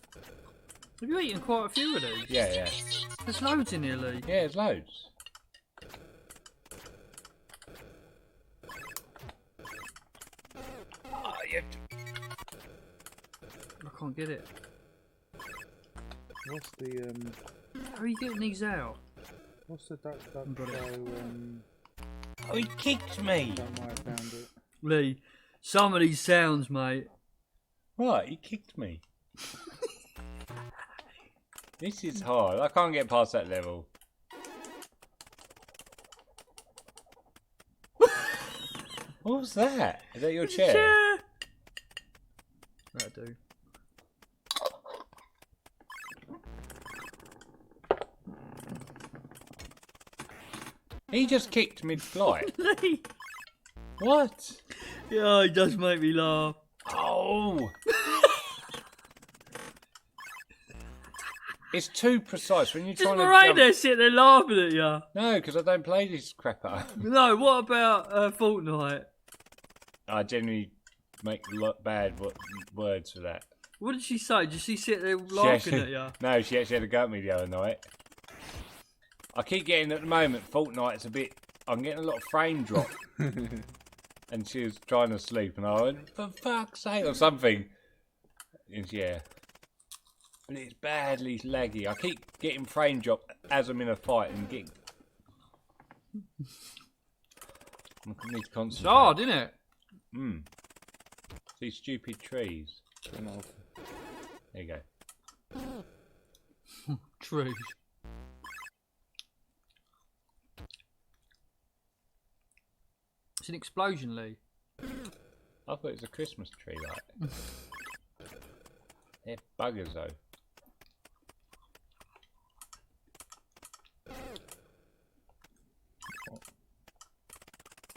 Have you eaten quite a few of these? Yeah. There's loads in here, Lee. Yeah, there's loads. Oh, you have to... I can't get it. What's the How are you getting these out? what's the duck Got it. Oh, he kicked me. Don't know why I found it. Lee, some of these sounds, mate. What? He kicked me. This is hard. I can't get past that level. What was that? Is that your chair? That'll do. He just kicked mid-flight. Lee! What? Yeah, it does make me laugh. Oh! It's too precise when you're Just trying to right jump. there sitting there laughing at you. No, because I don't play this crap at home. No, what about Fortnite? I generally make bad words for that. What did she say? Did she sit there She laughing actually- at you? No, she actually had a go at me the other night. I keep getting at the moment, Fortnite's a bit. I'm getting a lot of frame drop. And she was trying to sleep, and I went, for fuck's sake, or something. And yeah. But it's badly laggy. I keep getting frame drop as I'm in a fight and getting. I need to It's concentrate. hard, isn't it? These stupid trees. Turn off. There you go. True. It's an explosion, Lee. I thought it was a Christmas tree, like. They're buggers, though.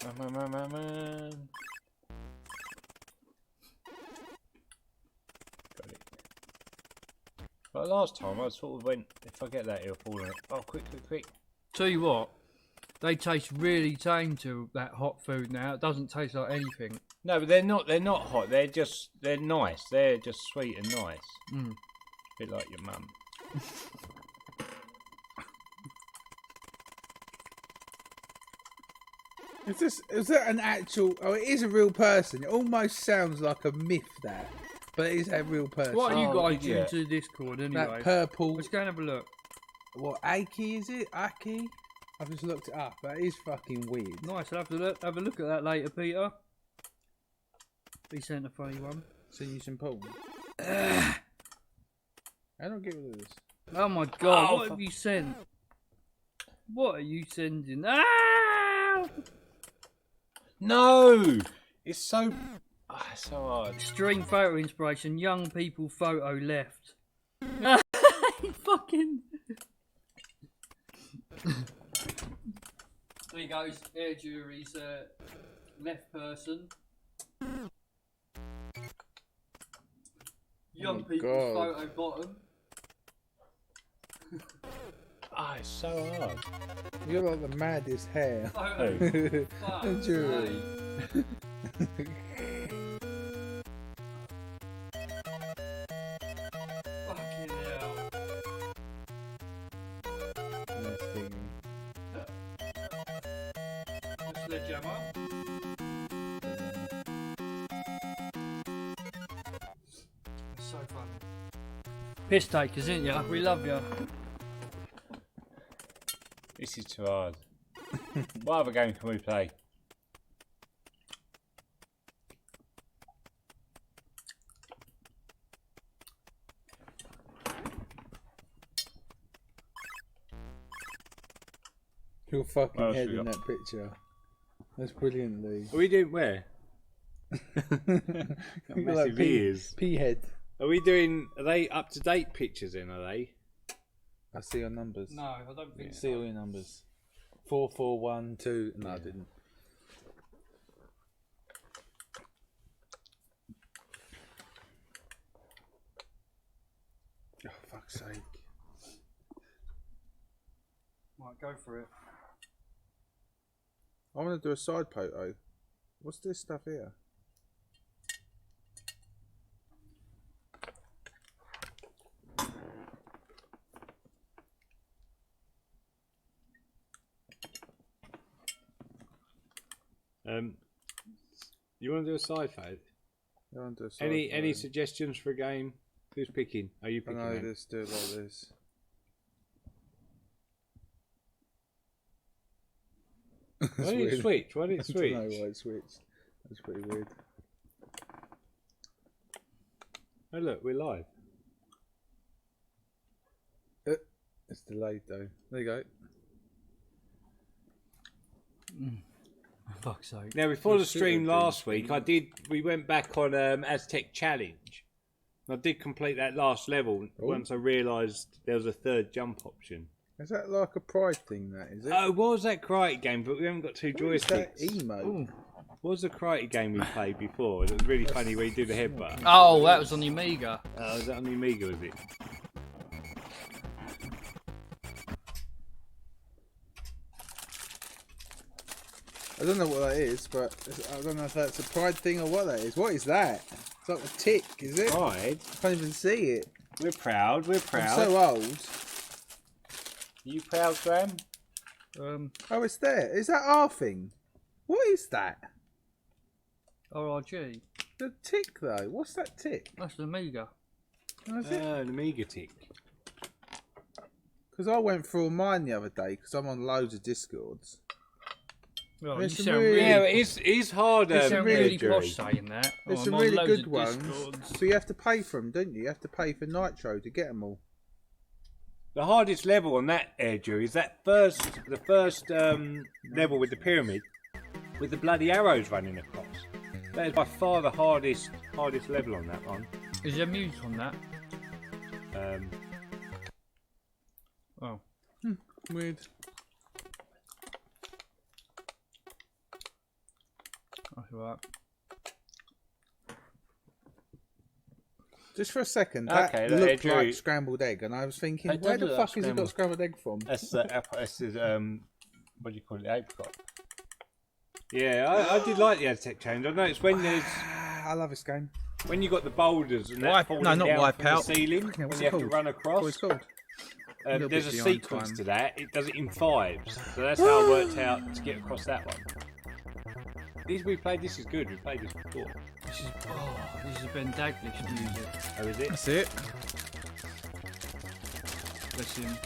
Man. Got it. But last time I sort of went, if I get that, it'll fall on it. Oh, quick. Tell you what, they taste really tame to that hot food now. It doesn't taste like anything. No, but they're not hot. They're nice. They're just sweet and nice. Mm. Bit like your mum. Is that an actual? Oh, it is a real person. It almost sounds like a myth, that, but it is a real person. What are you Oh, guys doing yeah. to Discord anyway? That purple. Let's go and have a look. What Aki is it? Aki? I've just looked it up. That is fucking weird. Nice, I'll have a look at that later, Peter. He sent a funny one. Send you some porn. I don't get rid of this. Oh my god, Oh, what have you sent? What are you sending? Ah! No, it's so it's so hard. Extreme photo inspiration, young people photo left. Fucking. There he goes, air jury's left person. Young people's God. photo bottom. It's so hard. You got like the maddest hair. Photo. Fuck, Jury. fucking hell. Nice thing. Sledgehammer. It's so funny. Piss takers, isn't ya? We love ya. This is too hard. What other game can we play? Your fucking What else head we in got? that picture. That's brilliant, Lee. Are we doing where? Got You got massive ears. Pea head. Are we doing? Are they up to date pictures? In are they? I see your numbers. No, I don't think See all your numbers. 4412. No, I didn't. Oh, fuck's sake. Right, go for it. I want to do a side photo. What's this stuff here? You want to do a side photo? I want to do a side Any photo. suggestions for a game? Who's picking? Are you I picking? know, Ant? let's do it like this. Why did it switch? Why did it I switch? don't know why it switched. That's pretty weird. Oh look, we're live. It's delayed though. There you go. For fuck's sake. Now before the Let's see stream what it last week, we went back on Aztec Challenge. I did complete that last level once I realised there was a third jump option. Is that like a pride thing? That is it? Oh, what was that karate game? But we haven't got two What is that joysticks. emo? What was the karate game we played before? It was really funny where you do the headbutt. Oh, that was on the Amiga. Oh, was that on the Amiga, was it? I don't know what that is, but I don't know if that's a pride thing or what that is. What is that? It's like a tick, is it? Pride? I can't even see it. We're proud, we're I'm proud. so old. You proud, Graham? Oh, it's there. Is that our thing? What is that? RRG. The tick, though. What's that tick? That's the Amiga. Oh, is it? An Amiga tick. Because I went through mine the other day because I'm on loads of Discords. Well, There's you some sound really- really, Yeah, it's hard. you sound really Jerry. posh saying that. There's Oh, some I'm on really loads good of ones. Discords. So you have to pay for them, don't you? You have to pay for Nitro to get them all. The hardest level on that Air Jerry is the first level with the pyramid, with the bloody arrows running across. That is by far the hardest level on that one. Is there music on that? Oh. Weird. That's right. Just for a second, Okay, that that looked Ed Jerry- like scrambled egg, and I was thinking, It where does the look like fuck has it got scrambled egg from? That's what do you call it? Apricot. Yeah, I did like the Aztec Challenge. I noticed when there's I love this game. when you got the boulders and that Wipe- falling no, not down wipe from out. the ceiling, Yeah, when what's you it have to called? run What across. it's called? little There's a bit behind sequence time. to that. It does it in fives, so that's how I worked out to get across that one. This is good. We played this before. This is Ben Daglish music. Oh, is it? That's it. Bless him.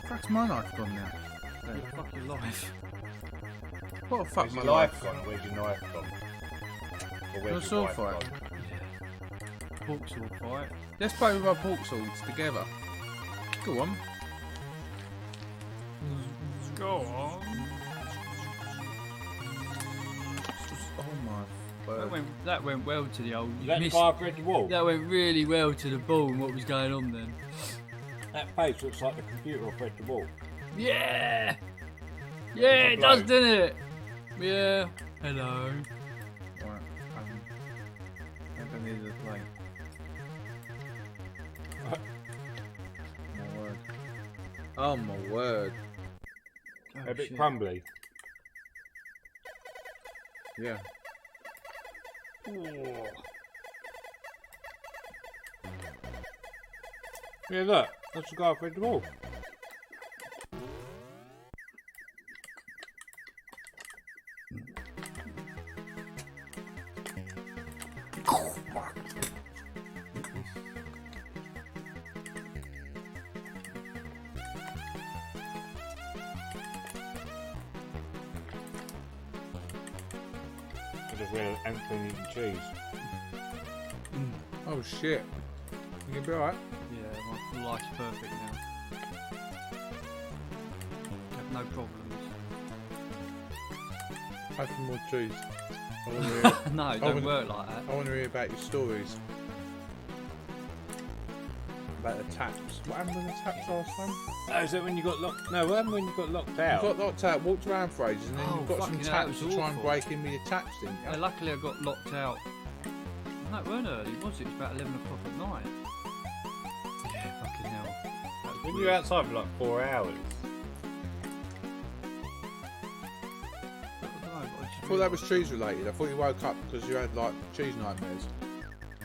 Fuck's my knife gone now? Fuck your life. What the fuck Where's my your life? life gone? Where's your knife gone? Or Your where's sword wife fight. gone? Pork sword fight. Let's play with our pork swords together. Go on. Go on. Oh my word. That went well to the old. Is You that the missed, guy through the wall? that went really well to the ball and what was going on then. That face looks like the computer off the wall. Yeah! Yeah, it does, doesn't it? Yeah. Hello. Right. I need to play. My word. Oh my word. A bit shit. crumbly. Yeah. Yeah, look. That's the guy through the wall. I just realised Anthony eating cheese. Oh shit. You gonna be alright? Yeah, my life's perfect now. Have no problems. Have some more cheese. I want to hear, No, it wanna- don't work like that. I want to hear about your stories. About the taps. What happened with the taps last time? Oh, is that when you got locked? No, what happened when you got locked You out? got locked out, walked around for ages, and then Oh, you got some fucking hell, that taps was to try and awful. break in with your taps, didn't you? Yeah, luckily I got locked out. No, it weren't early, was it? It was about 11 o'clock at night. When you're outside for like 4 hours. I thought that was cheese related. I thought you woke up because you had like cheese nightmares.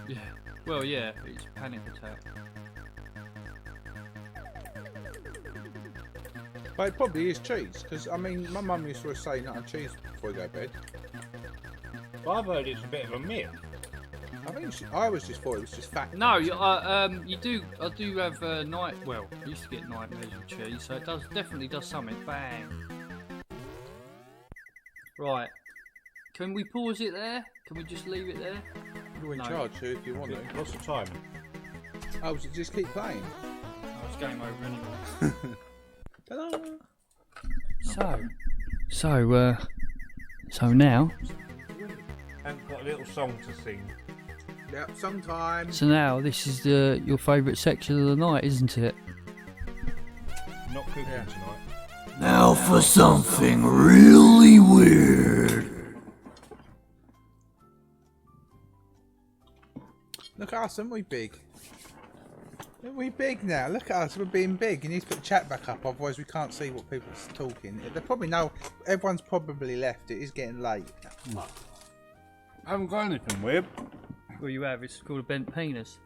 Yeah. Well, yeah, it's panic attack. But it probably is cheese because I mean, my mum used to say not cheese before you go to bed. Well, I've heard it's a bit of a myth. I always just thought it was just fat. No, you do. I do have night. Well, I used to get nightmares with cheese, so it definitely does something. Bang. Right. Can we pause it there? Can we just leave it there? You're in No. charge, Sue, if you want to. What's the time? Oh, so just keep playing. Oh, it's game over anyway. Ta-da! So now. Haven't got a little song to sing. Yeah, sometimes. So now this is your favourite section of the night, isn't it? Not cooking tonight. Now for something really weird. Look at us, aren't we big? Aren't we big now? Look at us, we're being big. You need to put the chat back up, otherwise we can't see what people are talking. They probably know, everyone's probably left. It is getting late. I haven't got anything weird. Well, you have. It's called a bent penis.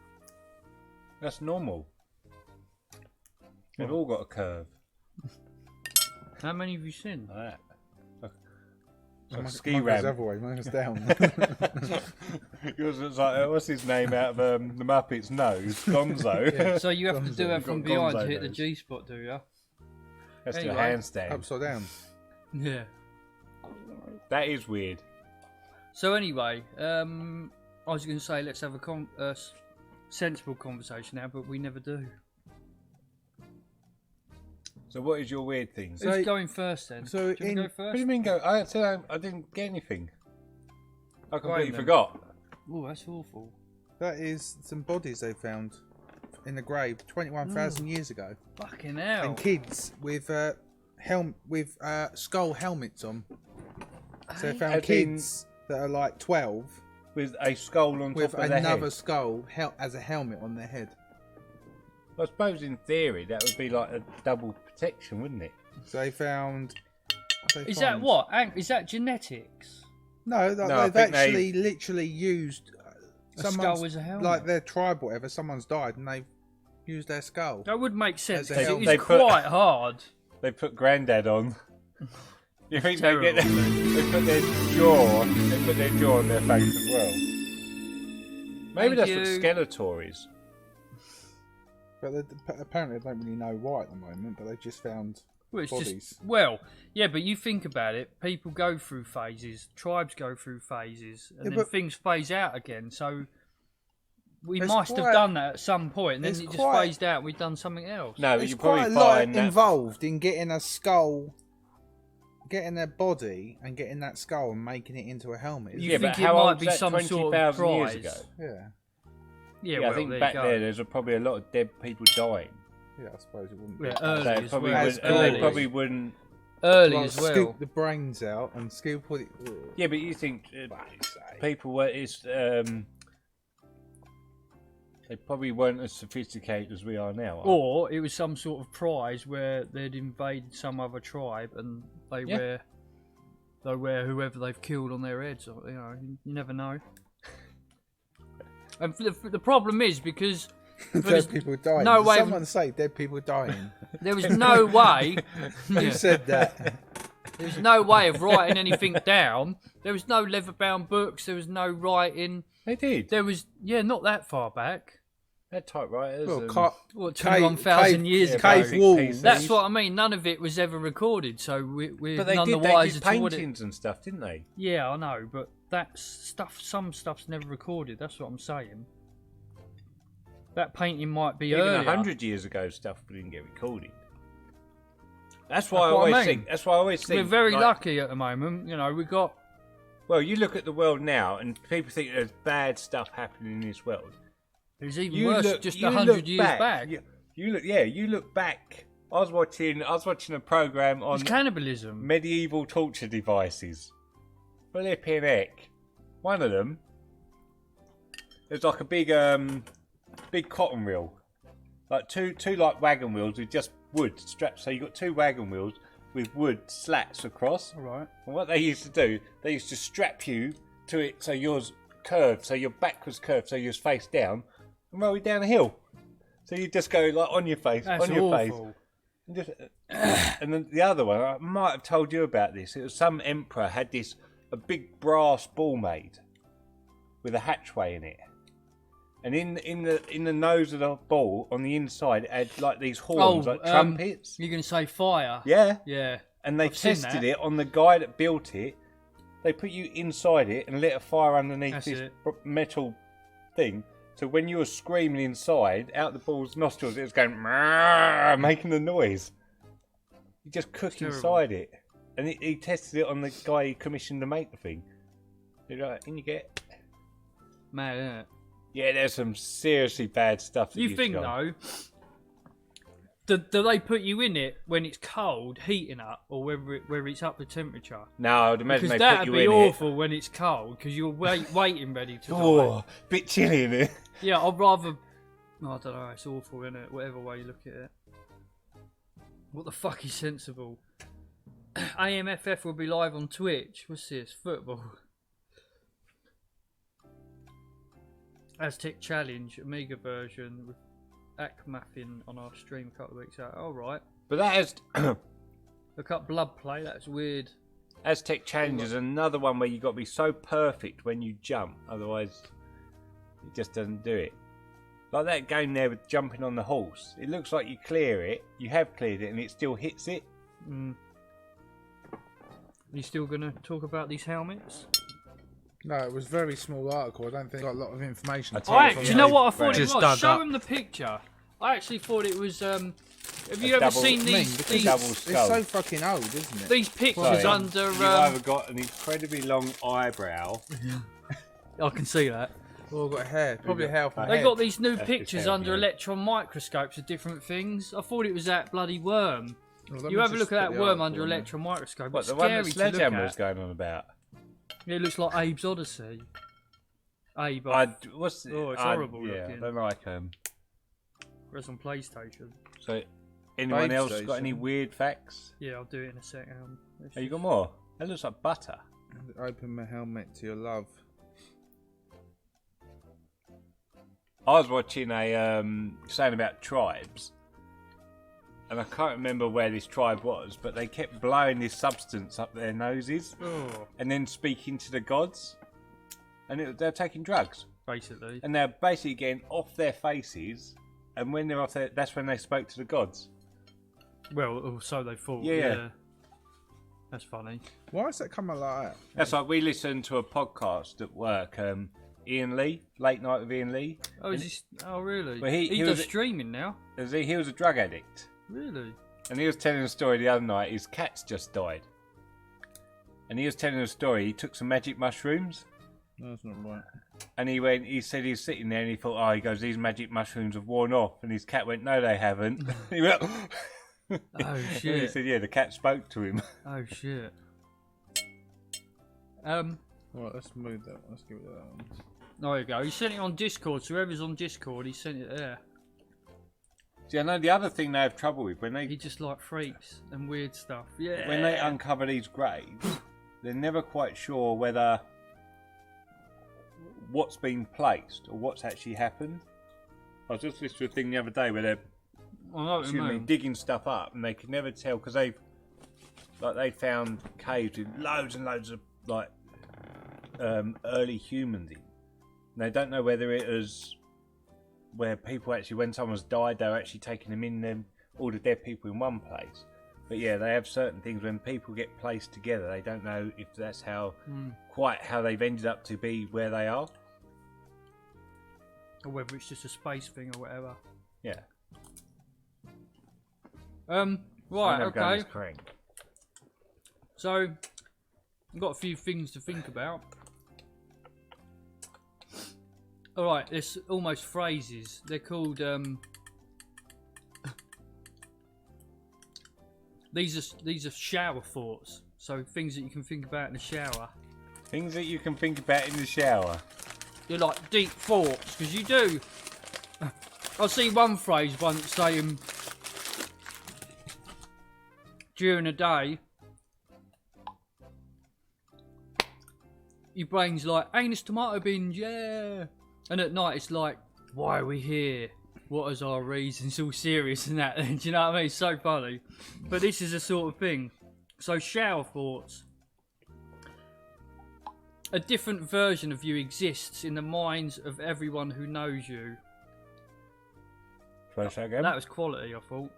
That's normal. They've all got a curve. How many have you seen? Like that. Mine Like ski goes ramp. the other way, mine goes down. Yours looks like, what's his name out of the Muppets? Nose? Gonzo. Yeah, so you have to do Gonzo. that from Got behind Gonzo to hit the nose. G-spot, do you? That's Anyway. your handstand. Upside down. Yeah. That is weird. So anyway, I was going to say let's have a sensible conversation now, but we never do. So what is your weird thing? So- Who's going first then? so do you in- wanna go What do you first? mean go? I said I didn't get anything. I completely then. forgot. Oh, that's awful. That is some bodies they found in the grave 21,000 years ago. Fucking hell. And kids with skull helmets on. So they found As in- kids that are like 12 With a skull on with top of their another head. skull as a helmet on their head. I suppose in theory that would be like a double protection, wouldn't it? So they found. Is that what? Is that genetics? No, No, I they've think actually literally used A skull as a helmet? like their tribe, or whatever. Someone's died and they've used their skull. That would make sense As a because it helmet. is They put- quite hard. They put Grandad on. You think they Terrible. get they put their jaw on their face as well. Maybe Thank that's you. what Skeletor is. But apparently they don't really know why at the moment. But they just found Well, it's bodies. just yeah, but you think about it. People go through phases. Tribes go through phases, and Yeah, then but- things phase out again. So we There's must have quite- done that at some point, and then there's it just quite- phased out. and We've done something else. No, but There's you quite probably a lot find that. involved in getting a skull, getting their body, and getting that skull and making it into a helmet. You Yeah, think but it how might old be was that? some sort of 20,000 years prize? ago. Yeah, Yeah, Yeah, well, I think there back you go. there, there's probably a lot of dead people dying. yeah. I suppose it wouldn't. Yeah, be. early So as it probably well. would, and Early. they probably wouldn't. Early Like, as well. scoop the brains out and scoop all it. Yeah, but you think people were they probably weren't as sophisticated as we are now. Or it was some sort of prize where they'd invaded some other tribe and they Yeah. wear whoever they've killed on their heads. Or, you never know. And the problem is because Dead people dying. no Did way- someone say dead people dying? there was no way. Who said that? There was no way of writing anything down. There was no leather-bound books. There was no writing. They did. There was not that far back. They're typewriters. Well, and- What, Cave- 21,000 years yeah, ago? cave basic walls. pieces. That's what I mean. None of it was ever recorded, so we're But they none did. the They wiser did to what it. paintings and stuff, didn't they? Yeah, I know, but some stuff's never recorded. That's what I'm saying. That painting might be Even earlier. 100 years ago, stuff didn't get recorded. That's why That's I what I always mean. think. That's why I always think. We're very like, lucky at the moment. We got. Well, you look at the world now, and people think there's bad stuff happening in this world. It's even You worse. look, Just you 100 look years back. You look. Yeah, you look back. I was watching a program on It's cannibalism. medieval torture devices. Flipping heck. One of them, there's like a big cotton reel, like two like wagon wheels with just wood straps. So you got 2 wagon wheels with wood slats across. All right. And what they used to do, they used to strap you to it so yours curved, so your back was curved, so you was face down, and roll you down a hill. So you just go like on your face, That's on your awful. face. And, just, and then the other one, I might have told you about this. It was some emperor had a big brass ball made with a hatchway in it. And in the nose of the ball on the inside it had like these horns, like trumpets. You're gonna say fire? Yeah. Yeah. And they I've seen tested that. it on the guy that built it. They put you inside it and lit a fire underneath That's this it. metal thing. So when you were screaming inside, out the ball's nostrils, it was going "Meow," making the noise. You just cook Terrible. inside it. And he tested it on the guy he commissioned to make the thing. You're like, and you get... Mad, isn't it? Yeah, there's some seriously bad stuff that You used to think go on. though? Do they put you in it when it's cold, heating up, or whether it's up to temperature? No, I'd imagine Because they put that'd you be in awful when it's cold, because you're waiting ready to it. die. Oh, bit chilly in it. Yeah, I'd rather. I don't know. It's awful, isn't it? Whatever way you look at it. What the fuck is sensible? AMFF will be live on Twitch. What's this? Football. Aztec Challenge, Amiga version with Akmuffin on our stream a couple of weeks out. Alright. But that has... Look up Blood Play, that's weird. Aztec Challenge is another one where you've got to be so perfect when you jump, otherwise it just doesn't do it. Like that game there with jumping on the horse. It looks like you clear it, you have cleared it, and it still hits it. You still gonna talk about these helmets? No, it was a very small article. I don't think it got a lot of information. Do you know what I thought it Just was? dug Show up. him the picture. I actually thought it was. Have you A ever double- seen these? because These, double It's skull. so fucking old, isn't it? these pictures Sorry. under. You've either got an incredibly long eyebrow. I can see that. All got hair, probably hair from They head. got these new That's pictures just under heavy, yeah. electron microscopes of different things. I thought it was that bloody worm. Well, let You me have a just look at that put the worm article under on there. electron microscope. What, It's the one that scary to look Sledgehammer was at. going on about? It looks like Abe's Odyssey. Abe, What's Oh, it's horrible Yeah, looking. I don't like where's on PlayStation. So, anyone else PlayStation. got any weird facts? Yeah, I'll do it in a second. Oh, you got more? That looks like butter. Open my helmet to your love. I was watching a saying about tribes, and I can't remember where this tribe was, but they kept blowing this substance up their noses Oh, and then speaking to the gods, and they're taking drugs, basically. and they're basically getting off their faces, and when they're off there, that's when they spoke to the gods. Well, oh, so they thought. Yeah, Yeah. yeah. That's funny. Why is that coming like that? That's like we listened to a podcast at work. Ian Lee, Late Night with Ian Lee. Oh, is this? Oh, really? Well, he does was- streaming now. He was a drug addict. Really? And he was telling a story the other night. His cat's just died. And he was telling a story. He took some magic mushrooms. No, that's not right. And he said he was sitting there and he thought, he goes, these magic mushrooms have worn off. And his cat went, no, they haven't. He went, Oh and he shit! said, yeah, the cat spoke to him. Oh shit! Right, let's move that. Let's give it that one. There you go. He sent it on Discord. So whoever's on Discord, he sent it there. See, I know the other thing they have trouble with, when He they just like freaks and weird stuff. Yeah. when they uncover these graves, they're never quite sure whether what's been placed or what's actually happened. I was just listening to a thing the other day where they're I know what you mean. digging stuff up, and they could never tell because they found caves with loads and loads of like early humans in. And they don't know whether it was where people actually, when someone's died, they're actually taking them in them all the dead people in one place. But yeah, they have certain things when people get placed together. They don't know if that's quite how they've ended up to be where they are. Or whether it's just a space thing or whatever. Yeah. Right. Never going Okay. as crank. So, I've got a few things to think about. Alright, there's almost phrases. They're called, These are shower thoughts. So, things that you can think about in the shower. Things that you can think about in the shower. They're like deep thoughts, because you do. I see one phrase once saying during the day, your brain's like, anus tomato bins, yeah. And at night it's like, why are we here? What is our reasons? All serious and that. Do you know what I mean? It's so funny. But this is a sort of thing. So shower thoughts. A different version of you exists in the minds of everyone who knows you. Try that again. That was quality, I thought.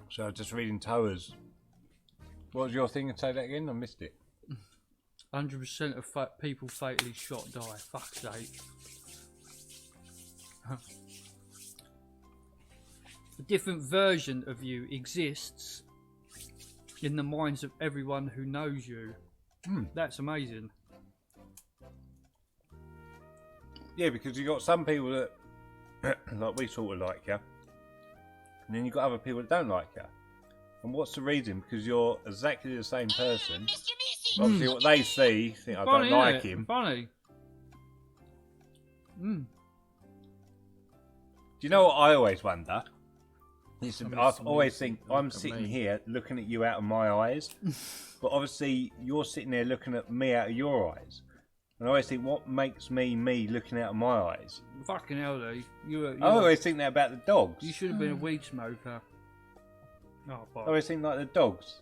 So just reading Toa's. What was your thing? Say that again. I missed it. 100% of people fatally shot die. Fuck's sake. A different version of you exists in the minds of everyone who knows you. That's amazing. Yeah, because you got some people that, like we sort of like you, and then you got other people that don't like you. And what's the reason? Because you're exactly the same person. Mr. Missy. Obviously, what they see, think I don't like him. Funny. Do you know what I always wonder? I always think I'm sitting here looking at you out of my eyes, but obviously you're sitting there looking at me out of your eyes. And I always think, what makes me looking out of my eyes? Fucking hell, though. I always think that about the dogs. You should have been a weed smoker. Oh, I always think like the dogs.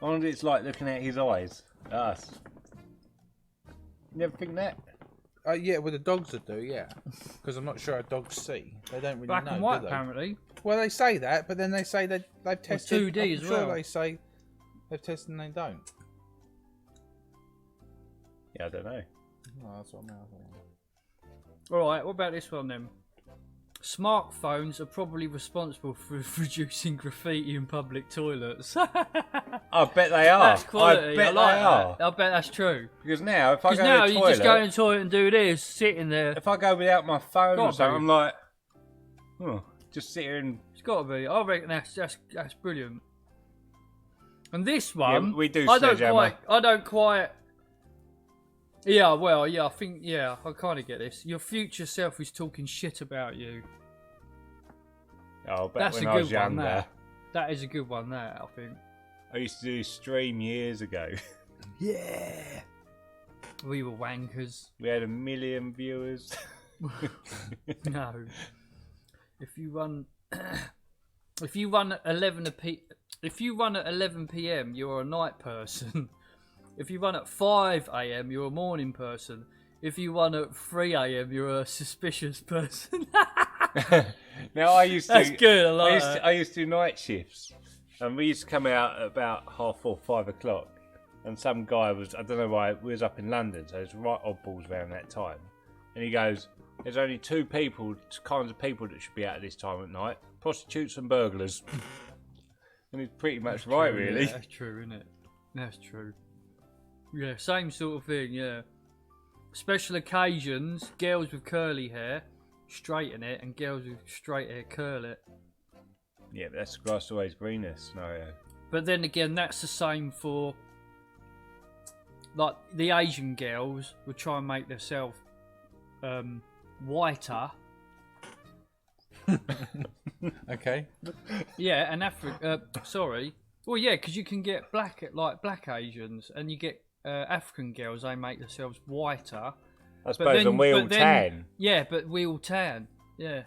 I wonder what it's like looking at his eyes. Us. You never think that? Yeah, well, the dogs would do, yeah. Because I'm not sure how dogs see. They don't really Black know, and white, do they? apparently. Well, they say that, but then they say that they've tested. 2D I'm as sure well. they say they've tested and they don't. Yeah, I don't know. Oh, that's what I'm saying. Alright, what about this one then? Smartphones are probably responsible for reducing graffiti in public toilets. I bet they are. That's quality. I bet like they that. are. I bet that's true. Because now, if I Because go now to the you toilet, just go in the toilet and do this, sitting there. if I go without my phone Gotta or something, be. I'm like, oh, just sit here and It's got to be. I reckon that's brilliant. And this one, we do I don't sledgehammer. quite. Yeah, well, yeah, I think, yeah, I kind of get this. Your future self is talking shit about you. Oh, but That's when a I was good one. younger, That is a good one. That I think. I used to do stream years ago. Yeah. We were wankers. We had 1 million viewers. No. If you run at 11 p.m., you're a night person. If you run at 5 a.m., you're a morning person. If you run at 3 a.m., you're a suspicious person. Now I used to. That's good. I like that. I used to do night shifts, and we used to come out at about 4:30, 5 o'clock. And some guy was—I don't know why—we was up in London, so it's right oddballs around that time. And he goes, "There's only two kinds of people that should be out at this time at night: prostitutes and burglars." And he's pretty much right, really. Yeah, that's true, isn't it? That's true. Yeah, same sort of thing, yeah. Special occasions, girls with curly hair, straighten it, and girls with straight hair, curl it. Yeah, but that's grass always greener scenario. But then again, that's the same for, like, the Asian girls would try and make themselves whiter. Okay. Yeah, and sorry. Well, yeah, because you can get black Asians, and you get African girls. They make themselves whiter. I suppose, and we all tan. Yeah, but we all tan. Yeah,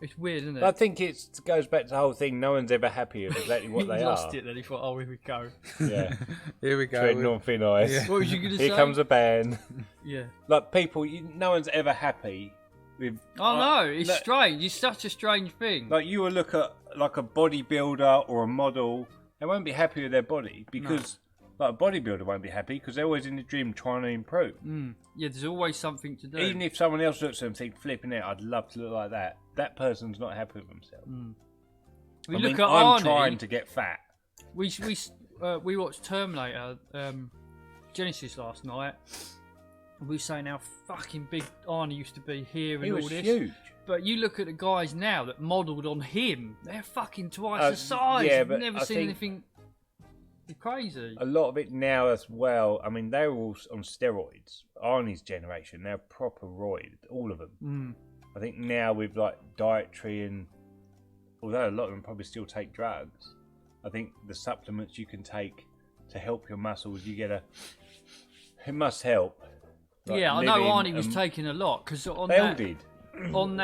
it's weird, isn't it? I think it goes back to the whole thing. No one's ever happy with exactly what they he are. lost it. Then he thought, "Oh, here we go." Yeah, Here we go. treading on thin ice. Yeah. What was you going to say? Here comes a band. Yeah. Like people, no one's ever happy with. Oh no, it's look, strange. It's such a strange thing. Like you will look at like a bodybuilder or a model. They won't be happy with their body because, like a bodybuilder won't be happy because they're always in the gym trying to improve. Yeah, there's always something to do. Even if someone else looks at them and thinks, flipping it, I'd love to look like that. That person's not happy with themselves. we I look mean, at I'm Arnie. trying to get fat. We watched Terminator Genesis last night. We were saying how fucking big Arnie used to be here and He all was this. huge. But you look at the guys now that modelled on him. They're fucking twice the size. yeah, I've but never I seen think- anything. You're crazy. A lot of it now as well. I mean, they're all on steroids. Arnie's generation, they're proper roid, all of them. Mm. I think now with like dietary and, although a lot of them probably still take drugs, I think the supplements you can take to help your muscles, it must help. Like Yeah, I know living Arnie was and- taking a lot because They all did. on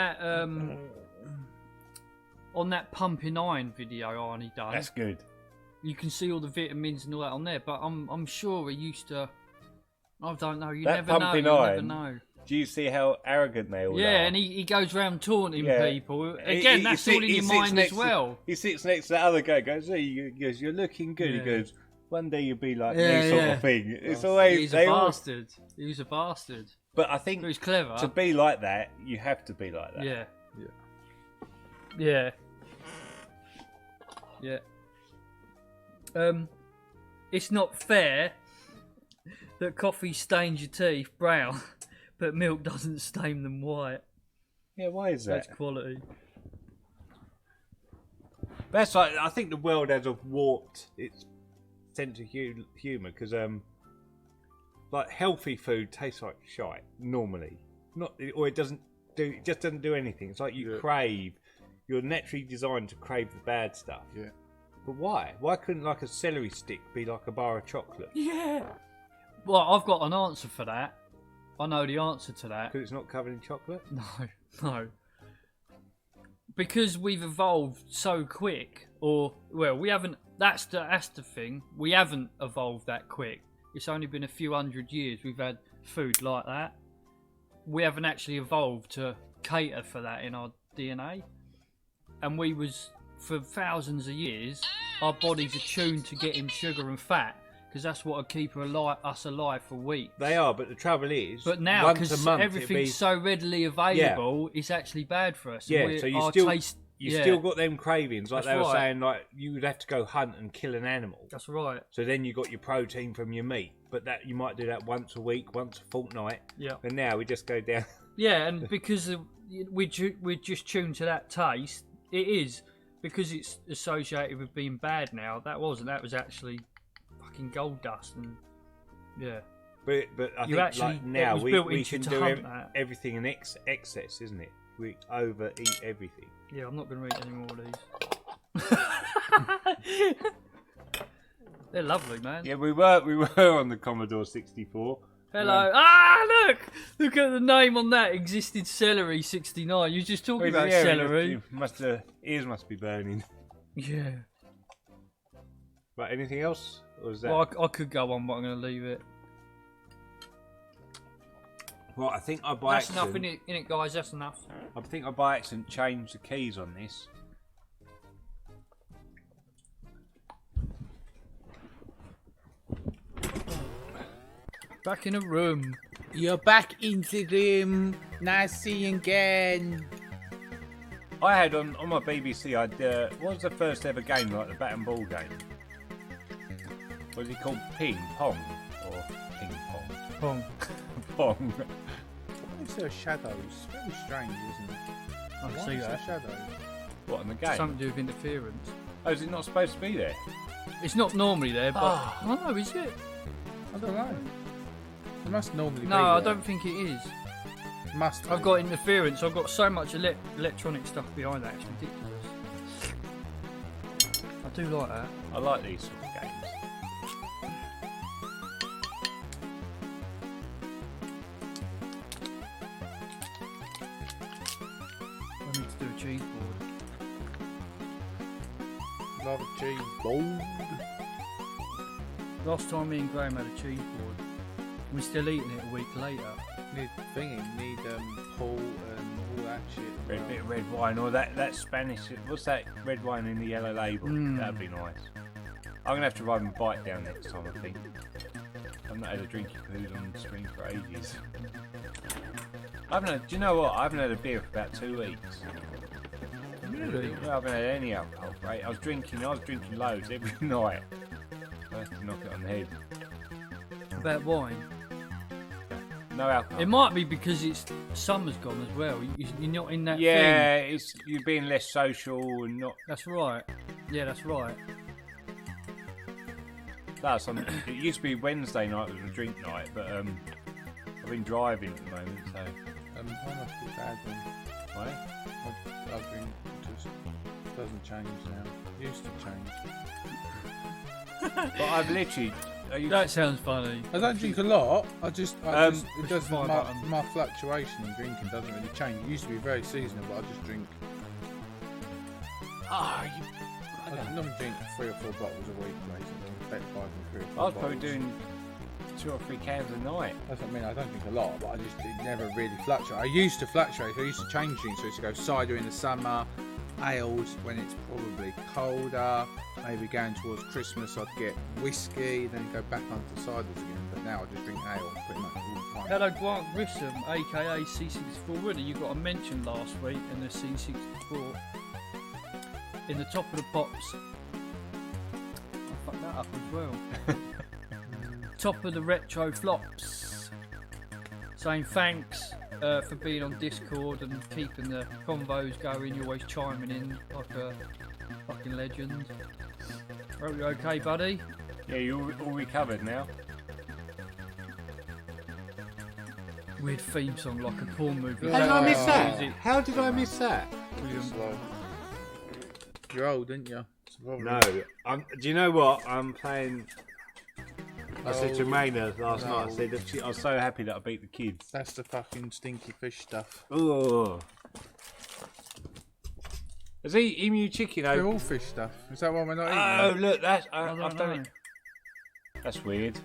that pumping iron video Arnie done. That's good. You can see all the vitamins and all that on there, but I'm sure he used to. I don't know. You That never know. pumping You never iron, know. Do you see how arrogant they all are? Yeah, and he goes around taunting Yeah. people. Again, that's all in your mind as well. He sits next to the other guy. Goes, hey, he goes, you're looking good. Yeah. He goes, one day you'll be like Yeah, me, sort yeah. of thing. It's always He's a they always. bastard. He was a bastard. But I think But he's clever. to be like that, you have to be like that. Yeah. Yeah. It's not fair that coffee stains your teeth brown, but milk doesn't stain them white. Yeah, why is that? That's quality. That's like, I think the world has warped its sense of humour because, like, healthy food tastes like shite normally. It just doesn't do anything. It's like you crave. You're naturally designed to crave the bad stuff. Yeah. But why? Why couldn't like a celery stick be like a bar of chocolate? Yeah. Well, I've got an answer for that. I know the answer to that. Because it's not covered in chocolate. No. Because we've evolved so quick, we haven't. That's the thing. We haven't evolved that quick. It's only been a few hundred years we've had food like that. We haven't actually evolved to cater for that in our DNA. And we was, for thousands of years, our bodies are tuned to getting sugar and fat because that's what will keep us alive for weeks. They are, but the trouble is, But now, once a because month, everything's so readily available, it's actually bad for us. yeah. And So you our still taste, still got them cravings, like That's they were right. saying, like you would have to go hunt and kill an animal. That's right. So then you got your protein from your meat, but that you might do that once a week, once a fortnight. Yeah. And now we just go down. Yeah, and because we're just tuned to that taste, it is because it's associated with being bad now. That wasn't. That was actually fucking gold dust, and yeah. But I You think actually- like now it was we built into can to do hunt that. everything in excess, isn't it? We overeat everything. Yeah, I'm not going to eat any more of these. They're lovely, man. Yeah, we were on the Commodore 64. Hello. Look at the name on that. Existed Celery 69. You were just talking about Yeah, celery. Ears must be burning. Yeah. Right, anything else? Or is that... Well, I could go on, but I'm going to leave it. Well, I think I by That's accident... enough in it, guys. That's enough. I think I by accident changed the keys on this. Back in a room. You're back into them. Nice seeing again. I had on my BBC. What was the first ever game like the bat and ball game? What was it called? Ping pong or ping pong? Pong. Pong. Why is there shadows? Very strange, isn't it? I Why see is there that. shadows? What in the game? Something to do with interference. Oh, is it not supposed to be there? It's not normally there, but I know, is it? I don't know. It must normally be No, I there. don't think it is. Must be. I've got interference. I've got so much electronic stuff behind that. It's ridiculous. I do like that. I like these sort of games. I need to do a cheese board. Love a cheese board. Last time me and Graham had a cheese board, we're still eating it a week later. Need thingy, need Paul and all that shit. as Red well. bit of red wine or that Spanish. What's that red wine in the yellow label? That'd be nice. I'm gonna have to ride my bike down next time. I think. I've not had a drink of food on the screen for ages. I haven't had. Do you know what? I haven't had a beer for about 2 weeks. Really? I haven't had any alcohol, right? I was drinking loads every night. I have to knock it on the head. About wine. No alcohol. It might be because it's summer's gone as well. You're not in that thing. Yeah, it's you're being less social and not. That's right. Yeah, that's right. It used to be Wednesday night was a drink night, but I've been driving at the moment, so. How much is bad one? Why? I've been just doesn't change now. Used to change. But I've literally. That sounds funny. I don't drink a lot. it doesn't. fine, My fluctuation in drinking doesn't really change. It used to be very seasonal, but I just drink. I normally drink 3 or 4 bottles a week, basically. About 5 and 3 or 4 I was probably bottles. doing 2 or 3 cans a night. That's what I mean. I don't drink a lot, but it never really fluctuates. I used to fluctuate. I used to change drinks. So I used to go cider in the summer, ales when it's probably colder. Maybe going towards Christmas, I'd get whiskey, then go back onto ciders again. But now I just drink ale pretty much all the time. Hello, Grant Grissom, aka C64 Winner. You got a mention last week in the C64. In the top of the pops. I fucked that up as well. Top of the retro flops. Saying thanks for being on Discord and keeping the convos going. You're always chiming in like a fucking legend. Are you okay, buddy? Yeah, you're all recovered now. Weird theme song like a porn movie. How did I miss that? Music. How did I miss that? You're old, aren't you? No. Do you know what? I'm playing. I said to Raina last night, I said that I was so happy that I beat the kids. That's the fucking stinky fish stuff. Oh. Is he emu chicken They're over? all fish stuff. Is that why we're not Oh, eating? look, that's. I I've don't done know. it. That's weird.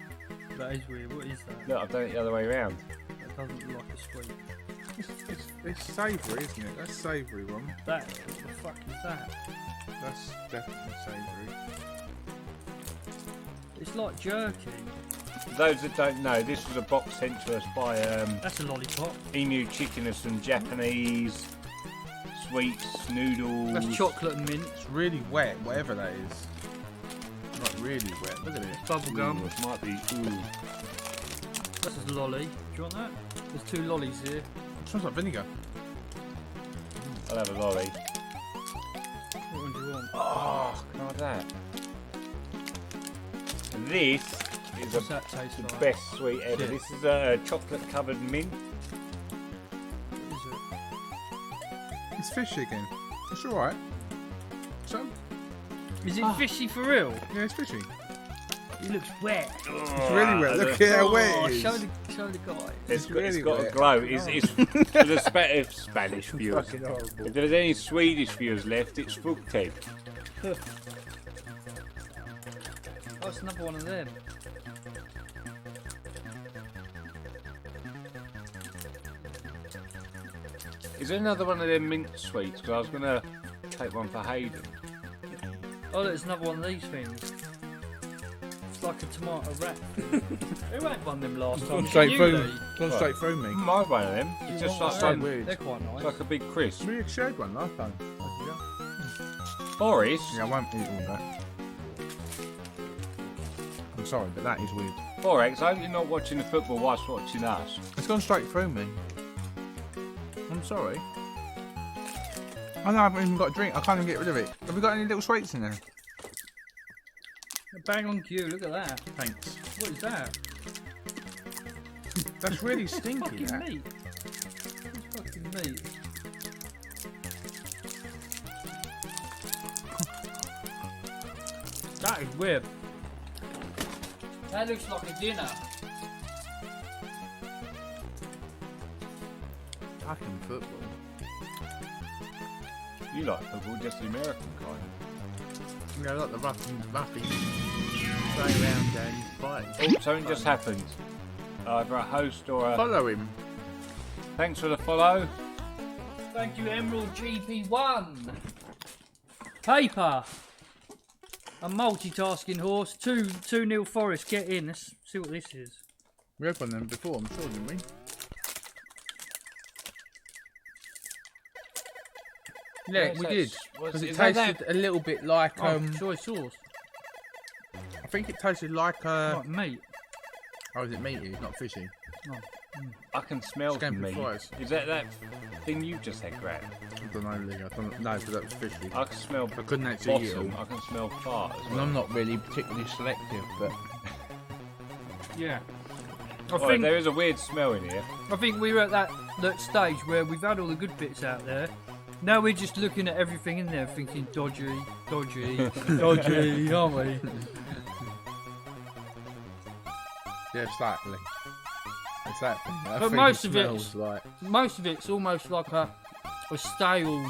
That is weird. What is that? Look, I've done it the other way around. That doesn't look like a sweet. It's savoury, isn't it? That's savoury one. That? What the fuck is that? That's definitely savoury. It's like jerky. For those that don't know, this was a box sent to us by That's a lollipop. Emu Chicken of some Japanese sweets, noodles. That's chocolate and mint. It's really wet, whatever that is. Not really wet. Look at it. Bubble gum. It might be. Ooh. This is a lolly. Do you want that? There's 2 lollies here. It smells like vinegar. I'll have a lolly. What one do you want? Oh, can I have that? And this is What's that taste the like? best sweet ever. Yeah. This is a chocolate covered mint. What is it? It's fishy again. It's alright. So, Is it fishy for real? yeah, it's fishy. It looks wet. It's really wet. Look at how wet it is. Show the guy. It's really got a wet. glow. It's for the Spanish viewers. Fucking horrible. If there's any Swedish viewers left, it's fructed. Oh, it's another one of them. Is there another one of them mint sweets? Because I was going to take one for Hayden. Oh, there's another one of these things. It's like a tomato wrap. Who had one of them last time? Gone Was straight it you, through. Lee? Gone straight through me. I have one of them. It's just like Them. some, They're quite nice. it's like a big crisp. We shared one last time. Boris, Yeah, I won't eat all that. I'm sorry, but that is weird. Borex, I hope you're not watching the football whilst watching us. It's gone straight through me. I'm sorry. I know I haven't even got a drink. I can't even get rid of it. Have we got any little sweets in there? Bang on cue, look at that. Thanks. What is that? That's really stinky. Fucking That. meat. It's fucking meat. That is weird. That looks like a dinner. Fucking football. You like football, just the American kind. Yeah, I like the roughies. Play around and fight. Oh, something just happened. Either a host or a... Follow him. Thanks for the follow. Thank you, Emerald GP1. Paper. A multitasking horse. 2-0 Forest. Get in. Let's see what this is. We opened them before, I'm sure, didn't we? Yeah, What's we that? did. What's- Because it is that tasted a little bit like Soy sauce. I think it tasted like Like meat. oh, is it meaty? It's not fishy. No. I can smell some Scampi meat. fries. Is that thing you just had, Grant? I don't know, Lee. I don't know, because that was fishy. I can smell I couldn't actually eat it bottom. all. I can smell fart as And well. I'm not really particularly selective, but Yeah. Alright, there is a weird smell in here. I think we're at that stage where we've had all the good bits out there. Now we're just looking at everything in there thinking dodgy, dodgy, aren't we? Yeah, slightly. It's that thing. That But thing most of smells it's- like. Most of it's almost like a stale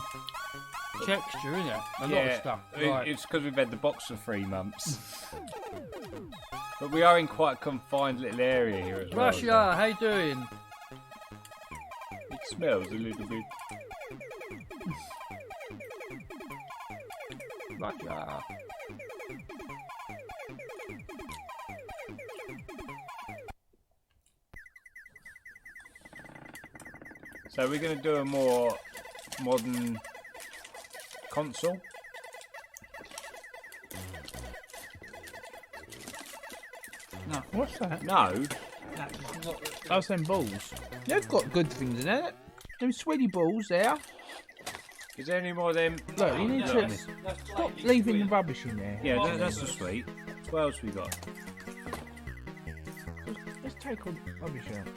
texture, isn't it? A lot of stuff. Right. It's because we've had the box for 3 months. But we are in quite a confined little area here as well. Russia, how you doing? so it smells a little bit. Russia. So we're going to do a more modern console. what's that? No, Oh, them balls. They've got good things in it. Them sweaty balls there. is there any more of them? Look, you need to stop leaving the rubbish in there. Yeah, that's the sweet. What else we got? Let's take all the rubbish out.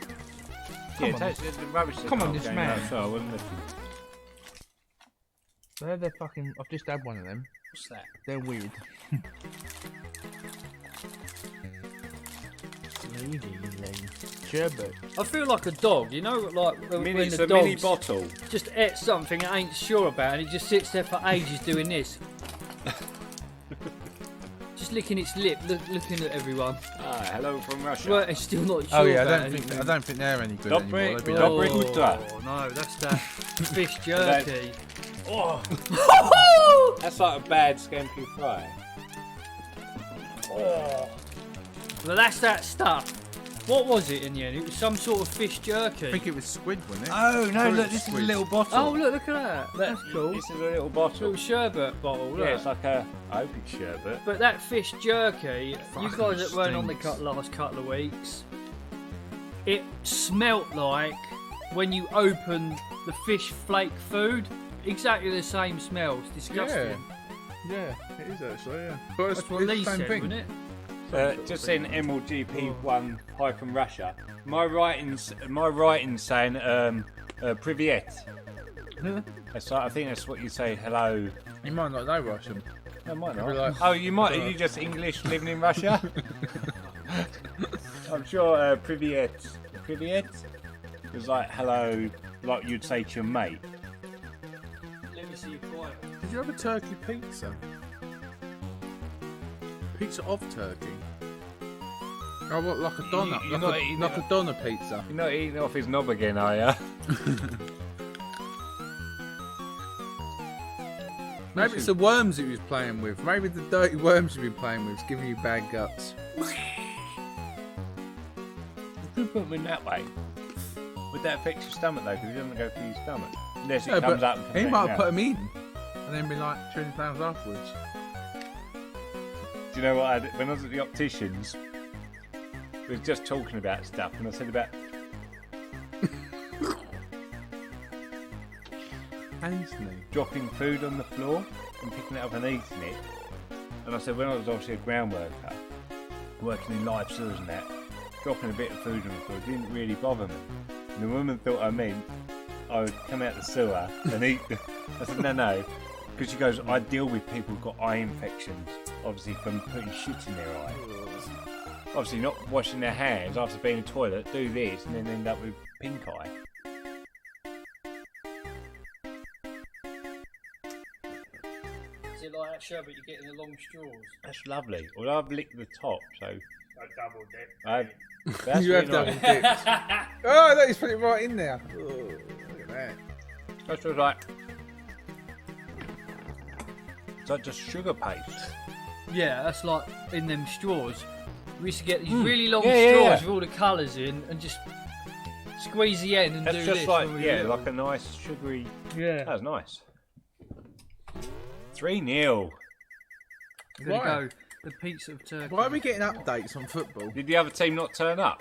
Yeah, on. take the rubbish. Come on, Oh, this okay, man. No, sorry, I wasn't looking. They're the fucking. I've just had one of them. What's that? They're weird. Sherbet. I feel like a dog, you know, like when It's the a mini dog's bottle. just ate something it ain't sure about and it just sits there for ages doing this. Just licking its lip, looking at everyone. Ah, hello from Russia. Well, it's still not sure Oh yeah, about I anything. don't think they're any good Dobre- anymore. They'd be Dobre- like, Uta. Oh no, that's that fish jerky. Oh, that's like a bad scampi fry. Well, that's that stuff. What was it in the end? It was some sort of fish jerky. I think it was squid, wasn't it? Oh no! Sorry, Look, it's this is a squid. little bottle. Oh, look at that. That's cool. This is a little bottle. Little sherbet bottle. Look. Yeah, it's like a. I hope it's sherbet. But that fish jerky, you Fucking guys that weren't on the stinks. last couple of weeks, it smelt like when you open the fish flake food. Exactly the same smell. It's disgusting. Yeah, it is actually. Yeah, but That's what Lee said, wasn't it? Just saying MLGP1 hyphen Russia. My writing saying Privyet. That's like, I think that's what you say. Hello. You might not know Russian. No, might You'd not. be like, Oh, you might. Are you just English living in Russia? I'm sure Privyet. Privyet is like hello, like you'd say to your mate. Let me see you quiet. Did you have a turkey pizza? Pizza of turkey. Oh, what, like a doner? you're not Like eating a it. doner pizza. You're not eating off his knob again, are you? Maybe it's the worms he was playing with. Maybe the dirty worms you've been playing with is giving you bad guts. You could put them in that way. Would that affect your stomach though? Because it doesn't go through your stomach. Unless it No, comes but up. And he comes might back have put out. them in and then be like 20 pounds afterwards. Do you know what I did? When I was at the opticians, we was just talking about stuff, and I said about Ainsley. dropping food on the floor and picking it up and eating it. And I said when I was obviously a ground worker, working in live sewers and that, dropping a bit of food on the floor didn't really bother me. And the woman thought I meant I would come out the sewer and eat the... I said no, because she goes, I deal with people who've got eye infections, obviously from putting shit in their eye. Obviously not washing their hands after being in the toilet, do this and then end up with pink eye. Is it like that sherbet you get in the long straws? That's lovely. Well, I've licked the top, so I double dip. that's You really have double nice. dipped. Oh, look, he's put it right in there. Oh, look at that. That's just like it's like just sugar paste. Yeah, that's like in them straws. We used to get these really long Yeah, straws yeah. with all the colours in and just squeeze the end and That's do just this. like when we were little. like a nice sugary. Yeah. That was nice. 3-0. There you Why? go. The pizza of turkey. Why are we getting updates on football? Did the other team not turn up?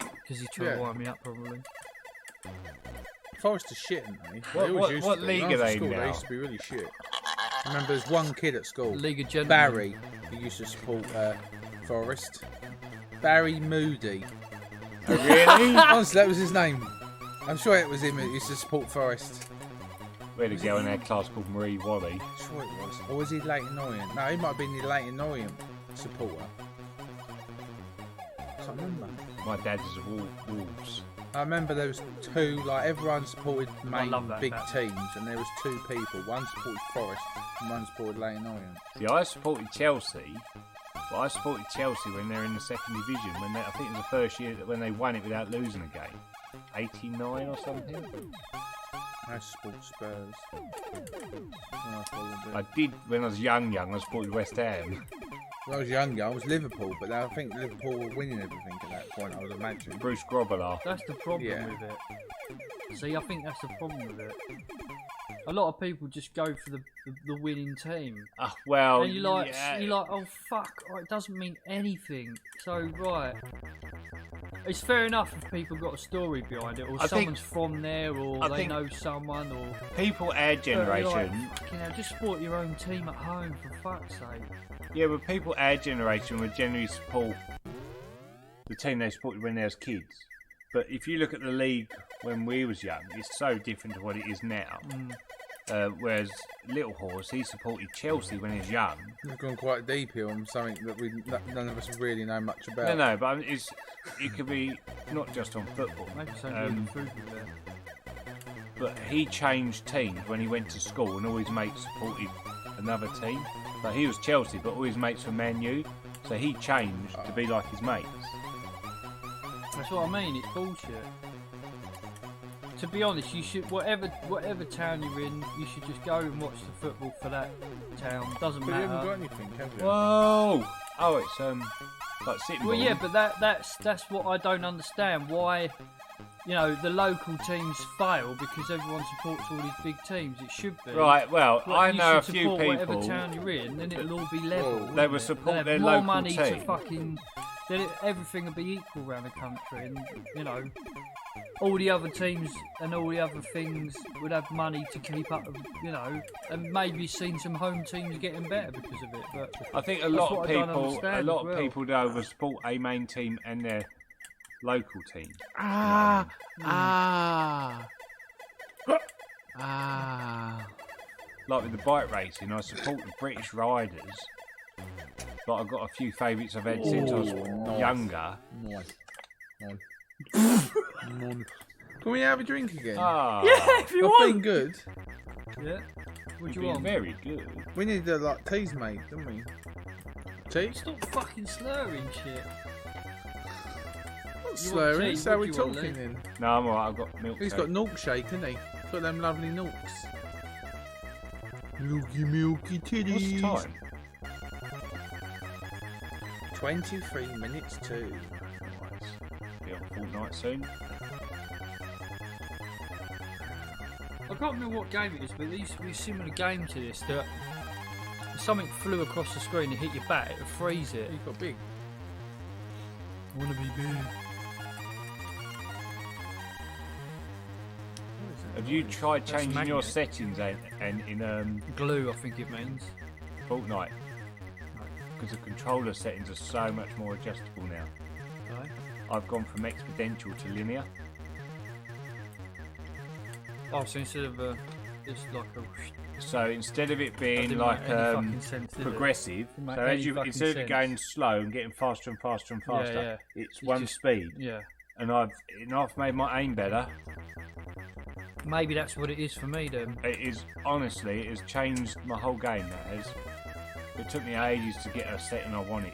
Because because he's trying to wind me up, probably. Forest are shit, aren't they? What- They always what- used what to be. league When I was are at they school, now? They used to be really shit. I remember there's one kid at school, League of Gentlemen. Barry, who used to support Forest. Barry Moody. Oh, really? Honestly, that was his name. I'm sure it was him who used to support Forest. We had a girl in our class called Marie Wally. I'm sure it was. Or was he Leighton Orient? No, he might have been the Leighton Orient supporter. I can't remember. My dad is a Wolves. I remember there was two, like everyone supported main love that big fact. teams, and there was two people. One supported Forest, and one supported Leighton Orient. See, I supported Chelsea, but I supported Chelsea when they're in the second division. When I think it was the first year that when they won it without losing a game, 89 or something. I support Spurs. I did when I was young. I supported West Ham. When I was younger, I was Liverpool, but I think Liverpool were winning everything at that point, I would imagine. Bruce Grobbelaar. That's the problem Yeah. with it. See, I think that's the problem with it. A lot of people just go for the winning team. Well, And you're like, yeah. oh fuck, it doesn't mean anything. So, right. It's fair enough if people got a story behind it, or I think- someone's from there, or I they think- know someone, or... people our But you're generation. like, fucking hell, just support your own team at home, for fuck's sake. Yeah, but people our generation would generally support the team they supported when they was kids. But if you look at the league when we was young, it's so different to what it is now. Whereas Little Horse, he supported Chelsea when he was young. We've gone quite deep here on something that none of us really know much about. No, but it could be not just on football. Maybe something with the food with it. But he changed teams when he went to school, and all his mates supported another team. Like he was Chelsea, but all his mates were Man U, so he changed to be like his mates. That's what I mean, it's bullshit. To be honest, you should, whatever town you're in, you should just go and watch the football for that town. Doesn't But you haven't matter. got anything, have you? Whoa! Oh, it's like sitting. Well, yeah, but that's what I don't understand. Why, the local teams fail because everyone supports all these big teams. It should be Right. Well, like, I you know a should few support people. Whatever town you're in, then it'll all be level. Well, They will wouldn't it? support They'll have their more local money team. to fucking. Then everything will be equal around the country, and all the other teams and all the other things would have money to keep up, and maybe seen some home teams getting better because of it. But I think a That's lot of what I don't people, understand though, as well. will support a main team and their local team. Like with the bike racing, I support the British riders. But I've got a few favourites I've had since I was nice. younger. Nice. Nice. Can we have a drink again? Ah, if you I've been want, good. yeah. What you've do you been want? very good. We need teas made, don't we? Tea? Stop fucking slurring shit. Not tea? slurring, it's how What we do you want, talking Lee? then. No, I'm alright, I've got milk. He's got milkshake, hasn't he? Got them lovely milks. Milky titties. What's the time? 23 minutes to. Be on Fortnite soon. I can't remember what game it is, but there used to be a similar game to this that if something flew across the screen and hit your back, it would freeze it. He got big. Wanna be big? Have you tried That's changing your magnet. settings and in Glue, I think it means. Fortnite? Because the controller settings are so much more adjustable now. Right? I've gone from exponential to linear. Oh, so instead of just like a So instead of it being didn't like make any fucking sense, did it? progressive, Didn't make so any as you fucking instead of it sense. going slow and getting faster and faster and faster, yeah. it's It's one just- speed. yeah. And I've made my aim better. Maybe that's what it is for me then. It is honestly, it has changed my whole game. That has. It took me ages to get a setting I wanted.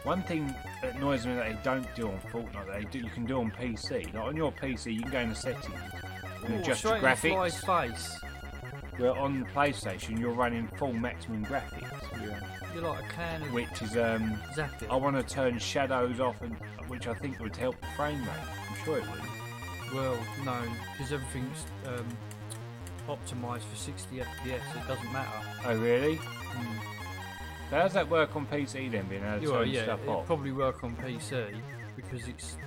One thing that annoys me that they don't do on Fortnite, that you can do on PC. Like on your PC, you can go in the settings and adjust your Straight in the fly's graphics. face. Where on the PlayStation, you're running full maximum graphics, You're like a can of which is zap it. I want to turn shadows off, and which I think would help the frame rate. I'm sure it would. Well, no, because everything's optimised for 60 FPS. It doesn't matter. Oh really? So how does that work on PC then, being able to Well, turn yeah, stuff it'll off? probably work on PC because it's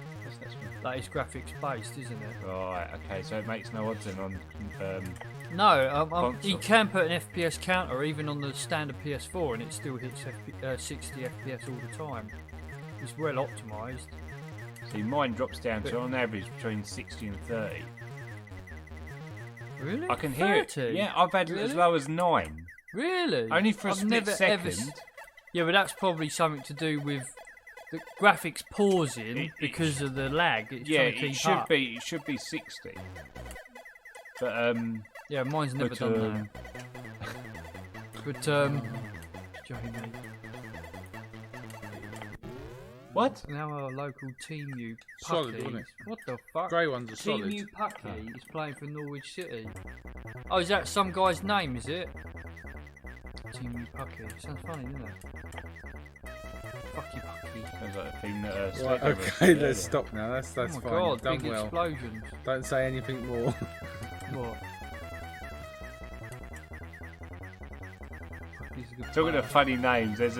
that is graphics based, isn't it? Right, okay, so it makes no odds then on No, you console. can put an FPS counter even on the standard PS4 and it still hits 60 FPS all the time. It's well optimised. See, mine drops down to on average between 60 and 30. Really? I can hear it. 30? Yeah, I've had it as low as 9. Really? Only for a I've split never second. Yeah, but that's probably something to do with the graphics pausing because of the lag. It's Yeah, trying to keep it should up. be. It should be 60. But Yeah, mine's never but, done that. But Jamie, what? now our local Team U Solid, Pucky. wasn't it? What the fuck? Grey ones are Team solid. U Pucky is playing for Norwich City. Oh, is that some guy's name? Is it? Team U Pucky. Sounds funny, doesn't it? Fucky Pucky. Sounds like a thing that. Right, Slate okay, ever- let's stop now. That's Oh my fine. god, You've done big well. explosions. Don't say anything more. What? Pucky's a good Talking player. of funny names, has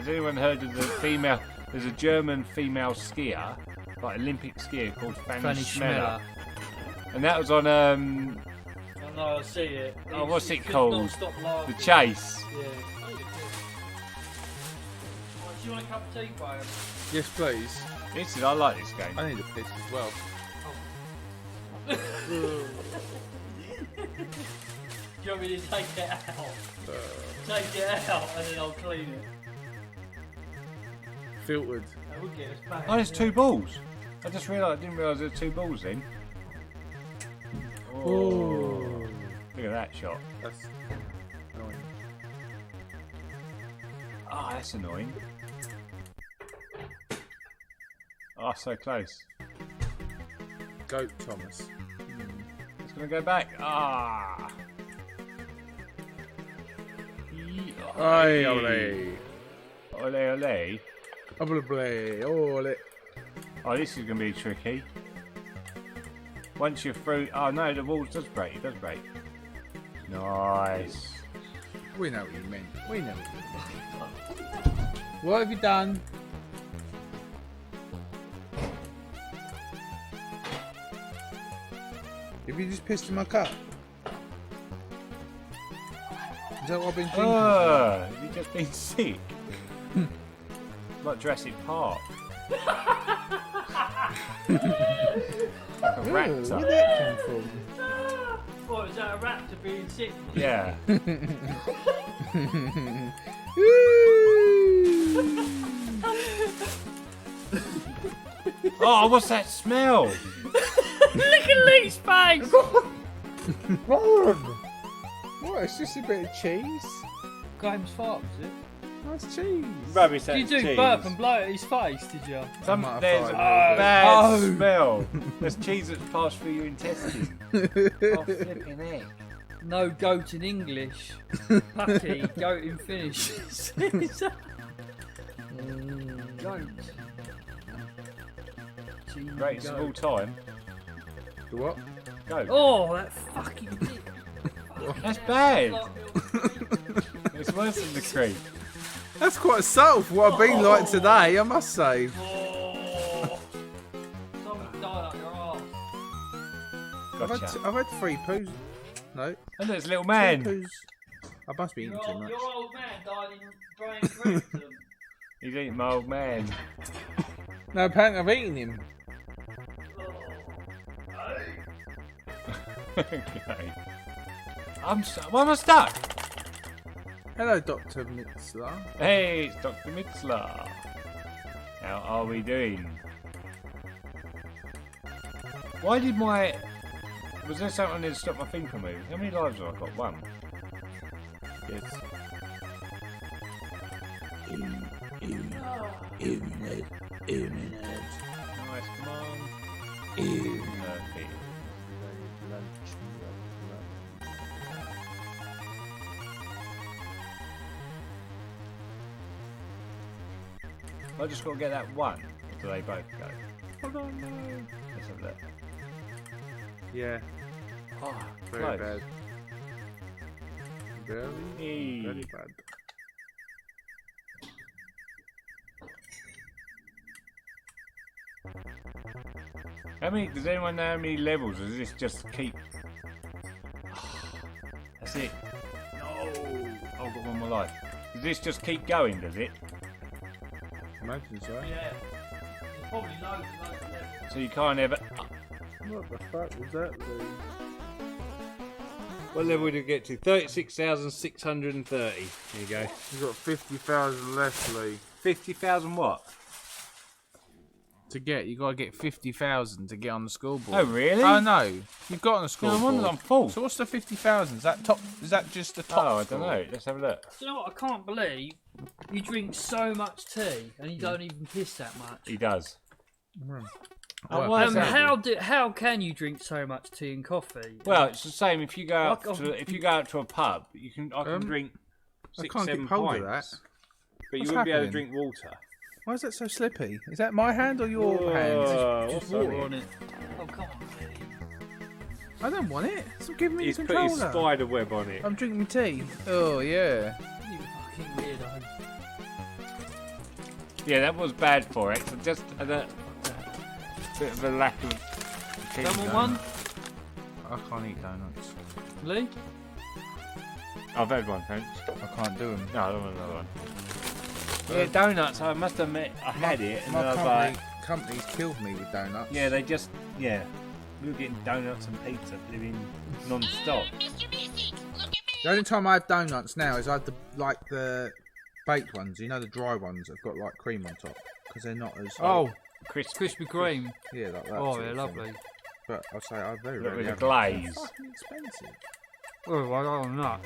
anyone heard of the female? There's a German female skier, like Olympic skier called Fanny Fanny Schmeller, Schmeller. and that was on I know, I see it. Oh, what's it It's called? non-stop the laughing. Chase. Yeah. Do you want a cup of tea, Graham? Yes, please. This is I like this game. I need a piss as well. Do you want me to take it out? Take it out and then I'll clean it. Filtered. That would get us back. Oh, there's 2 balls. I just realised. I didn't realise there were 2 balls then. Oh, Look at that shot. that's annoying. Oh, that's annoying. Oh, so close. Goat Thomas. It's gonna go back. Ah. Aye, ole. Ole, ole. Ole. Oh, this is gonna be tricky. Once you're through. Oh no, the walls does break. It does break. Nice. We know what you meant. We know what you meant. What have you done? Have you just pissed in my cup? Is that what I've been thinking? Have you just been sick? Like Jurassic Park. Like a Ooh, raptor. where did that come from? What, is that a raptor being sick? Yeah. Oh, what's that smell? Look at Lee's face! What? It's just a bit of cheese. Graham's fart, was it? Nice cheese. Rubbish. Did you do burp and blow at his face, did you? There's a farted. bad smell. There's cheese that's passed through your intestines. Oh, flipping heck. No goat in English. Pucky, goat in Finnish. Goat. Team Greatest of all goat. time. The what? Go. Oh, that fucking dick. That's bad. It's worse than the creep. That's quite subtle for what I've been like today, I must say. Oh. Something died up your arse. Gotcha. I've had 3 poos. No, And there's little 2 man. poos. I must be eating too much. Your old man died in brain rectum. He's eating my old man. No, apparently I've eaten him. Okay. Why am I stuck? Hello, Dr. Mitzler. Hey, it's Dr. Mitzler. How are we doing? Why did my... Was there something that stopped my thing from moving? How many lives have I got? 1. Yes. Nice, come on. Perfect. I just got to get that 1. Or do they both go? I don't know. Let's have that. Yeah, Oh, very close. bad. Very, Hey. very bad. Does anyone know how many levels? Or does this just keep? That's it. No, I've got one more life. Does this just keep going? Does it? Imagine so. Yeah. There's probably loads and loads of levels. So you can't ever. What the fuck was that, Lee? What level did you get to? 36,630. There you go. You've got 50,000 left, Lee. 50,000 what? To get, you gotta get 50,000 to get on the scoreboard. Oh really? Oh no, you've got on the No scoreboard. wonder I'm full. So what's the 50,000? Is that top? Is that just the top? Oh, I don't score? know. Let's have a look. Do you know what? I can't believe you drink so much tea and you don't even piss that much. He does. Oh, why is that? How can you drink so much tea and coffee? Well, it's the same. If you go out Like, to a pub, I can drink I 6, can't 7 keep hold of pints. that. But you What's wouldn't be able to happening? drink water. Why is that so slippy? Is that my hand or your hand? Whoa, just what's water on on it? it. Oh come on, Lee. I don't want it. Stop giving me He's the put his controller. spider web on it. I'm drinking my tea. Oh yeah. You fucking weirdo. Yeah, that was bad for it. So just a bit of a lack of. Someone one? I can't eat donuts. Lee? I've had one, thanks. I can't do them. No, I don't want another one. Yeah, donuts. I must admit, I had it, and My then I was like, company's killed me with donuts. yeah, we were getting donuts and pizza, living non-stop. Mr. Basic, look at me. The only time I have donuts now is I have the baked ones. You know, the dry ones that have got like cream on top because they're not as. Oh, Crisp, Krispy Kreme. yeah, like that. Oh sort yeah, of lovely. thing. But I'll say I very Look rarely with have a glaze. Them. It's fucking expensive. Oh, I don't know.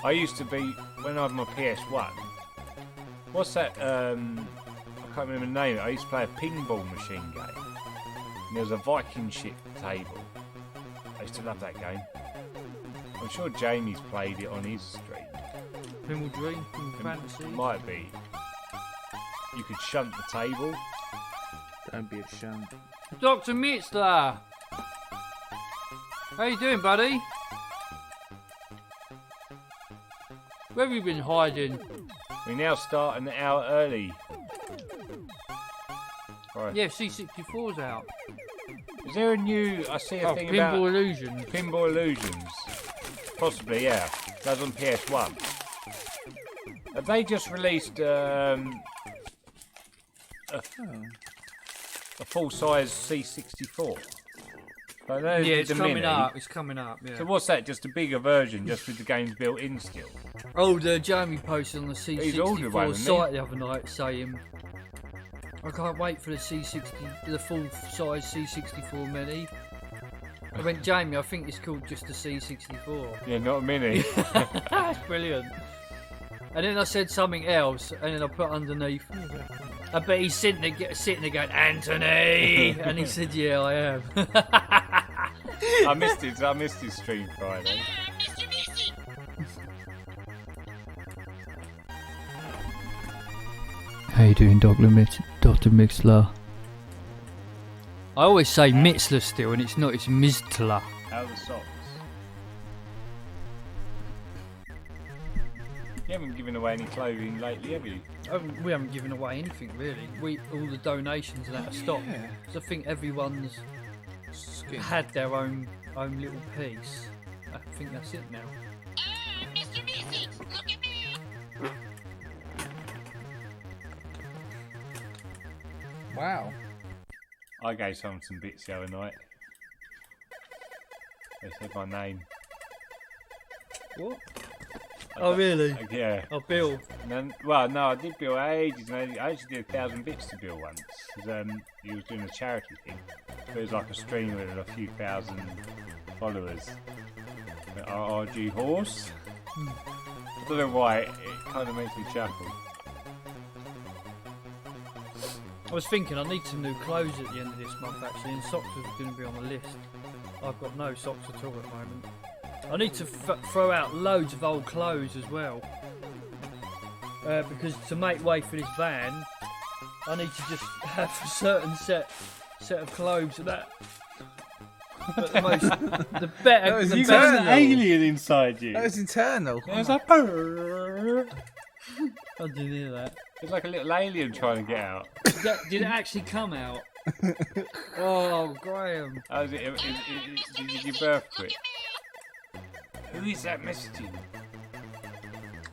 I used to be when I had my PS1. What's that? I can't remember the name. I used to play a pinball machine game. And there was a Viking ship table. I used to love that game. I'm sure Jamie's played it on his stream. Pinball Dream, Pinball Fantasy. Might be. You could shunt the table. Don't be a shunt. Dr. Mitzler! How you doing, buddy? Where have you been hiding? We now start an hour early. Right. Yeah, C64's out. Is there a new? I see a Oh, thing Pinball about Illusion. Pinball Illusions. Possibly, yeah. That's on PS1. Have they just released a full-size C64? I know Yeah, there's it's a coming mini. up. It's coming up. Yeah. So what's that? Just a bigger version, just with the games built in still? Oh, the Jamie posted on the He's ordered one, C64 hasn't site the other night saying, I can't wait for the the full-size C64 mini. I went, Jamie, I think it's called just the C64. Yeah, not a mini. That's brilliant. And then I said something else, and then I put underneath. I bet he's sitting there going, Anthony! And he said, yeah, I am. I missed his stream Friday. Mr. Basic. How you doing, Dr. Mixler? I always say Mitzler still, and it's not, it's Miztler. How are the socks? You haven't given away any clothing lately, have you? We haven't given away anything really. All the donations and that have stopped. So I think everyone's had their own little piece. I think that's it now. Mr. Basic, look at me. Wow. I gave someone some bits the other night. They said my name. What? Oh really? Yeah. Oh Bill. No, well, no, I did Bill ages, and I actually did 1,000 bits to Bill once. Because he was doing a charity thing. It was like a stream with a few thousand followers. RRG Horse. I don't know why, it kind of makes me chuckle. I was thinking I need some new clothes at the end of this month actually, and socks was going to be on the list. I've got no socks at all at the moment. I need to throw out loads of old clothes as well. Because to make way for this van, I need to just have a certain set of clothes that But the better. That was the You got better- an alien inside you. That was internal. There's a purr. I didn't hear that. It's like a little alien trying to get out. Did it actually come out? Oh, Graham. Oh, did you give birth to it? Who is that messaging?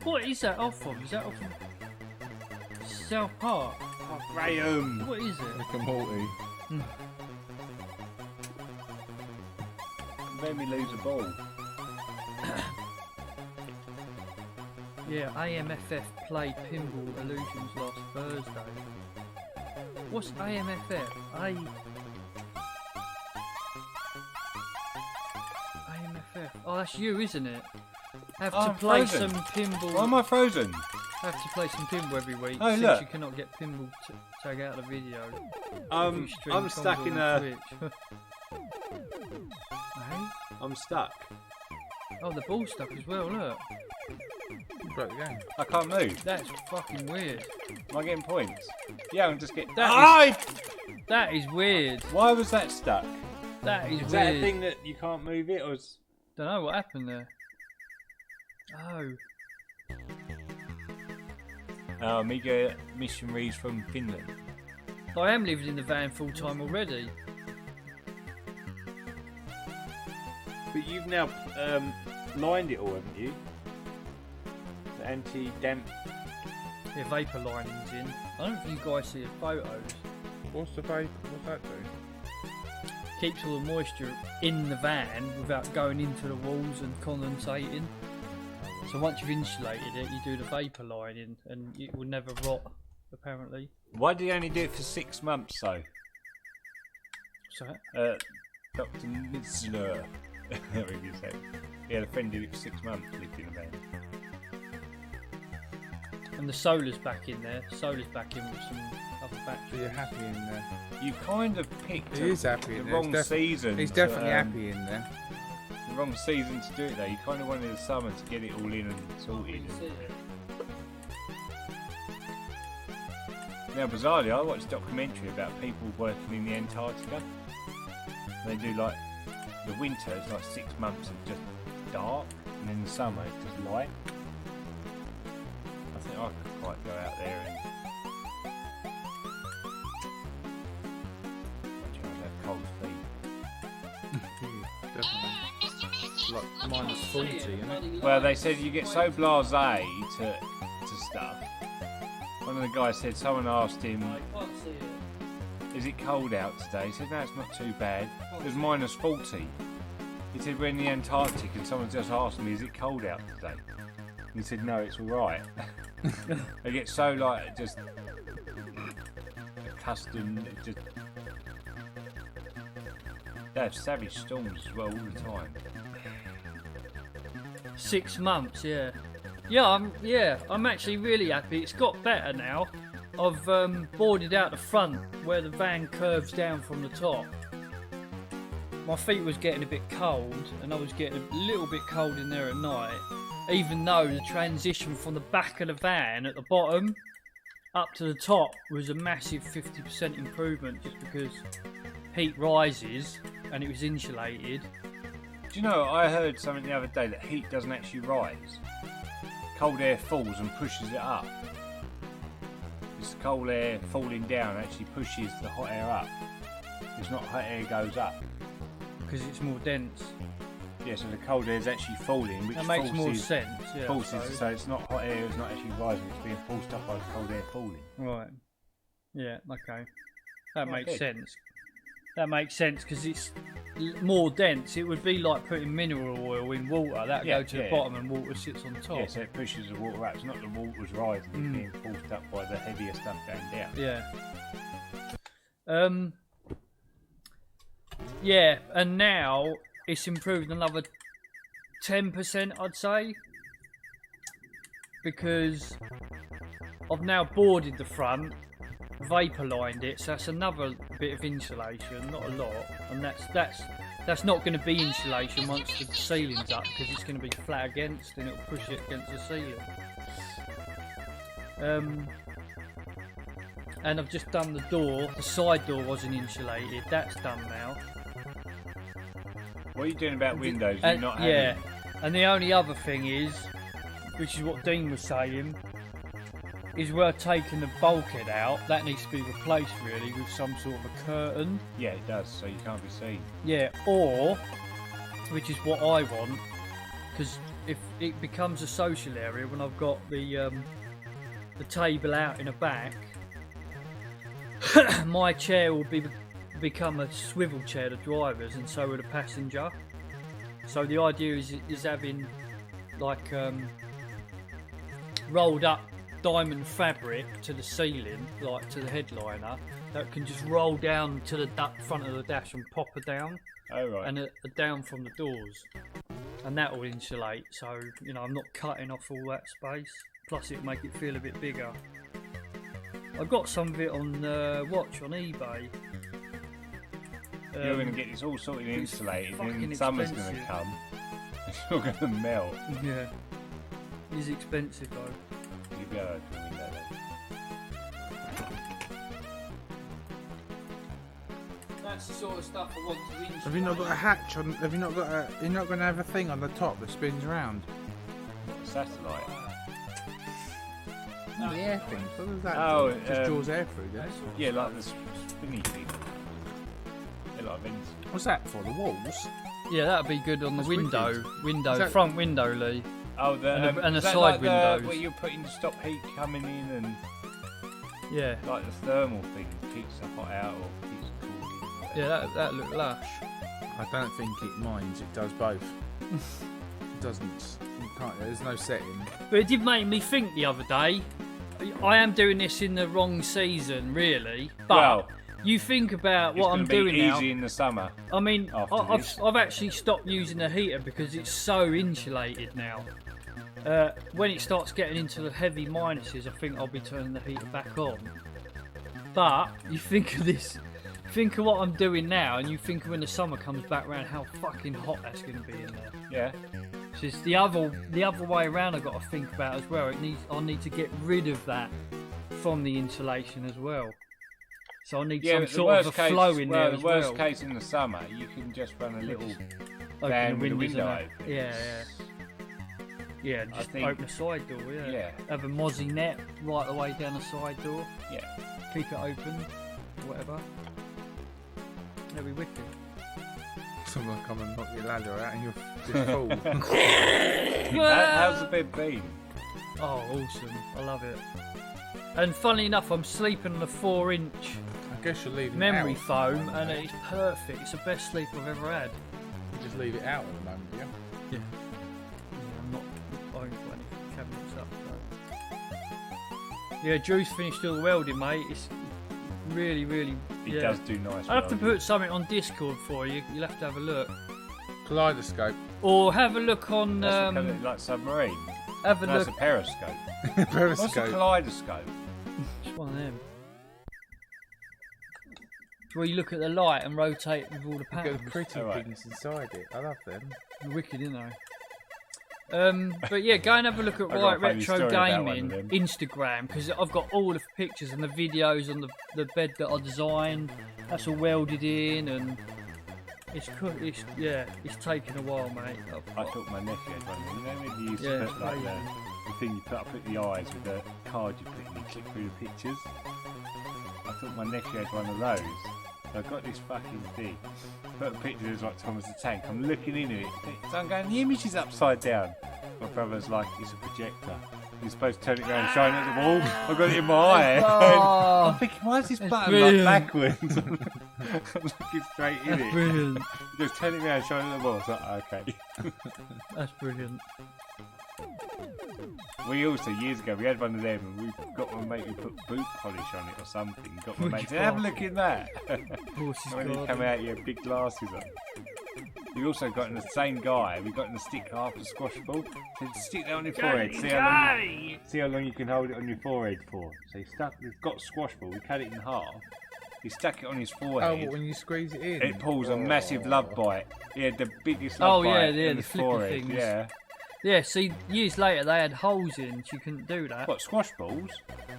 What is that off of? Is that off of South Park? Oh, Graham. What is it? Rick and Morty. Made me lose a ball. Yeah, AMFF played Pinball Illusions last Thursday. What's AMFF? AMFF. Oh, that's you, isn't it? Have to I'm play frozen. some pinball. Why am I frozen? Have to play some pinball every week Oh, since look. you cannot get pinball tag out of the video. I'm stuck in a. Twitch. Hey? I'm stuck. Oh, the ball's stuck as well. Look, Broke the game. I can't move. that's fucking weird. Am I getting points? Yeah, I'm just getting. That is weird. Why was that stuck? That is Is weird. that a thing that you can't move it, or is... Don't know what happened there. Oh, Amiga missionaries from Finland. I am living in the van full time already. But you've now lined it all, haven't you? The anti-damp. Yeah, vapour lining's in. I don't know if you guys see the photos. What's the vape? What's that do? Keeps all the moisture in the van without going into the walls and condensating. So once you've insulated it, you do the vapour lining and it will never rot, apparently. Why did he only do it for 6 months, though? So that? Dr. Mitzler. Whatever you say. He had a friend did it for 6 months, lived in a van. And the solar's back in there. Solar's back in with some other So batteries. you're happy in there. You kind of picked He is happy the in there. wrong He's season. He's to, definitely happy in there. The wrong season to do it, though. You kind of wanted the summer to get it all in and sorted. Now, bizarrely, I watched a documentary about people working in the Antarctica. They do like the winter, it's like 6 months of just dark, and in the summer it's just light. I think I could quite go out there and try to have cold feet. Definitely. Mr. Missy, Like look minus at 40, me. isn't it? Well, they said you get so blasé to stuff. One of the guys said someone asked him, I can't see it. "Is it cold out today?" He said, "No, it's not too bad. It was minus 40." He said, "We're in the Antarctic and someone just asked me, is it cold out today?" And he said, "No, it's all right." They get so like just accustomed. Just they have savage storms as well all the time. 6 months, yeah. I'm actually really happy. It's got better now. I've boarded out the front where the van curves down from the top. My feet was getting a bit cold, and I was getting a little bit cold in there at night, even though the transition from the back of the van at the bottom up to the top was a massive 50% improvement, just because heat rises and it was insulated. Do you know, I heard something the other day that heat doesn't actually rise. Cold air falls and pushes it up. It's the cold air falling down actually pushes the hot air up. It's not hot air goes up. Because it's more dense. Yeah, so the cold air is actually falling, which That makes more forces, sense. Yeah, forces so it's not hot air, it's not actually rising, it's being forced up by the cold air falling. Right. Yeah, okay. That Yeah, makes good. sense. That makes sense because it's more dense. It would be like putting mineral oil in water. That Yeah, go to yeah. the bottom and water sits on top. Yeah, so it pushes the water up. It's not the water's rising, it's being forced up by the heavier stuff going down. Yeah. Yeah, and now it's improved another 10%, I'd say, because I've now boarded the front, vapour lined it, so that's another bit of insulation, not a lot, and that's not going to be insulation once the ceiling's up, because it's going to be flat against and it'll push it against the ceiling. And I've just done the door. The side door wasn't insulated. That's done now. What are you doing about windows? And, You're not yeah, having... and the only other thing is, which is what Dean was saying, is we're taking the bulkhead out. That needs to be replaced really with some sort of a curtain. Yeah, it does, so you can't be seen. Yeah, or, which is what I want, because if it becomes a social area when I've got the table out in the back, my chair will become a swivel chair, the driver's, and so will the passenger. So the idea is having like rolled up diamond fabric to the ceiling, like to the headliner, that can just roll down to the front of the dash and pop her down, Oh, right. and down from the doors, and that will insulate. So you know, I'm not cutting off all that space. Plus, it'll make it feel a bit bigger. I got some of it on watch on eBay. You're going to get this all sorted and insulated, and fucking then summer's going to expensive. come. And you're going to melt. Yeah, it's expensive though. You go open the window then. That's the sort of stuff I want to insulate. Have you not got a hatch on? Have you not got a? You're not going to have a thing on the top that spins around? What, a satellite? No, the air thing. What does that Oh, do? Just draws air through, does it? Yeah, like the spinny thing. They're like vents. What's that for? The walls? Yeah, that'd be good on the That's window, wicked. Is that- front window, Lee. Oh, the And the is that side like windows. Where you're putting to stop heat coming in, and Yeah, like the thermal thing keeps the hot out or keeps it cool in. Whatever. yeah, that looked lush. I don't think it minds. It does both. It doesn't. You can't. There's no setting. But it did make me think the other day. I am doing this in the wrong season, really. But Well, you think about It's what gonna I'm be doing now. easy in the summer. I mean, after this. I've actually stopped using the heater because it's so insulated now. When it starts getting into the heavy minuses, I think I'll be turning the heater back on. But you think of this, think of what I'm doing now, and you think of when the summer comes back round, how fucking hot that's going to be in there. Yeah. So it's the other way around. I've got to think about as well. I need to get rid of that from the insulation as well. So I need Yeah, some but the sort of a worst case, flow in well, there the as worst well. case in the summer, you can just run a little Open fan the with the windows window and that. open. Yeah, yeah. I Just think- open the side door, yeah. Yeah. Have a mozzie net right the way down the side door. Yeah. Keep it open, whatever. That'd be wicked. Someone come and knock your ladder out and you're just full. How's the bed been? Oh, awesome. I love it. And funnily enough, I'm sleeping on a 4-inch I guess you're leaving memory it out foam, at the and moment, it's perfect. It's the best sleep I've ever had. You just leave it out at the moment, yeah? Yeah, I'm not going for any cabinets up. So. Yeah, Drew's finished all the welding, mate. It's really, really. He yeah. does do nice. I'll have to welding. put something on Discord for you. You'll have to have a look, Kaleidoscope. or have a look on. That's a kind of like submarine. Have a That's look. a periscope. What's a Periscope. kaleidoscope? It's one of them. Where you look at the light and rotate with all the Get patterns. the pretty Alright. things inside it. I love them. Wicked, isn't they? But yeah, go and have a look at I've got a Right funny Retro story about one Gaming of them. Instagram, because I've got all the pictures and the videos on the bed that I designed. That's all welded in, and it's cool. It's taken a while, mate. I thought my nephew had one. You know when you used Yeah, to put like crazy. the thing you put up at the eyes with the card you put and you click through the pictures? I thought my nephew had one of those. So I got this fucking thing. Put a picture of like Thomas the Tank. I'm looking into it. So I'm going, the image is upside down. My brother's like, it's a projector. You're supposed to turn it around and shine it at the wall. I've got it in my eye. Oh, I'm thinking, why is this button brilliant. like backwards? I'm looking straight in that's it. brilliant. Just turn it around, shine it at the wall. It's like, okay. That's brilliant. We also, years ago, we had one of them and we got my mate who put boot polish on it or something. Got my Oh, mate to have a God. look at that. Horses When he garden. come out, he had big glasses on. We also got in the same guy, we got in the stick half a squash ball. Said, stick that on your forehead, see how long you can hold it on your forehead for. So he stuck, we've got squash ball, we cut it in half. He stuck it on his Oh, forehead. what, when you squeeze it in? It pulls a massive love bite. He had the biggest Oh, love yeah, bite yeah, in the his flippy forehead. things. Yeah. Yeah, see, years later they had holes in, so you couldn't do that. What, squash balls?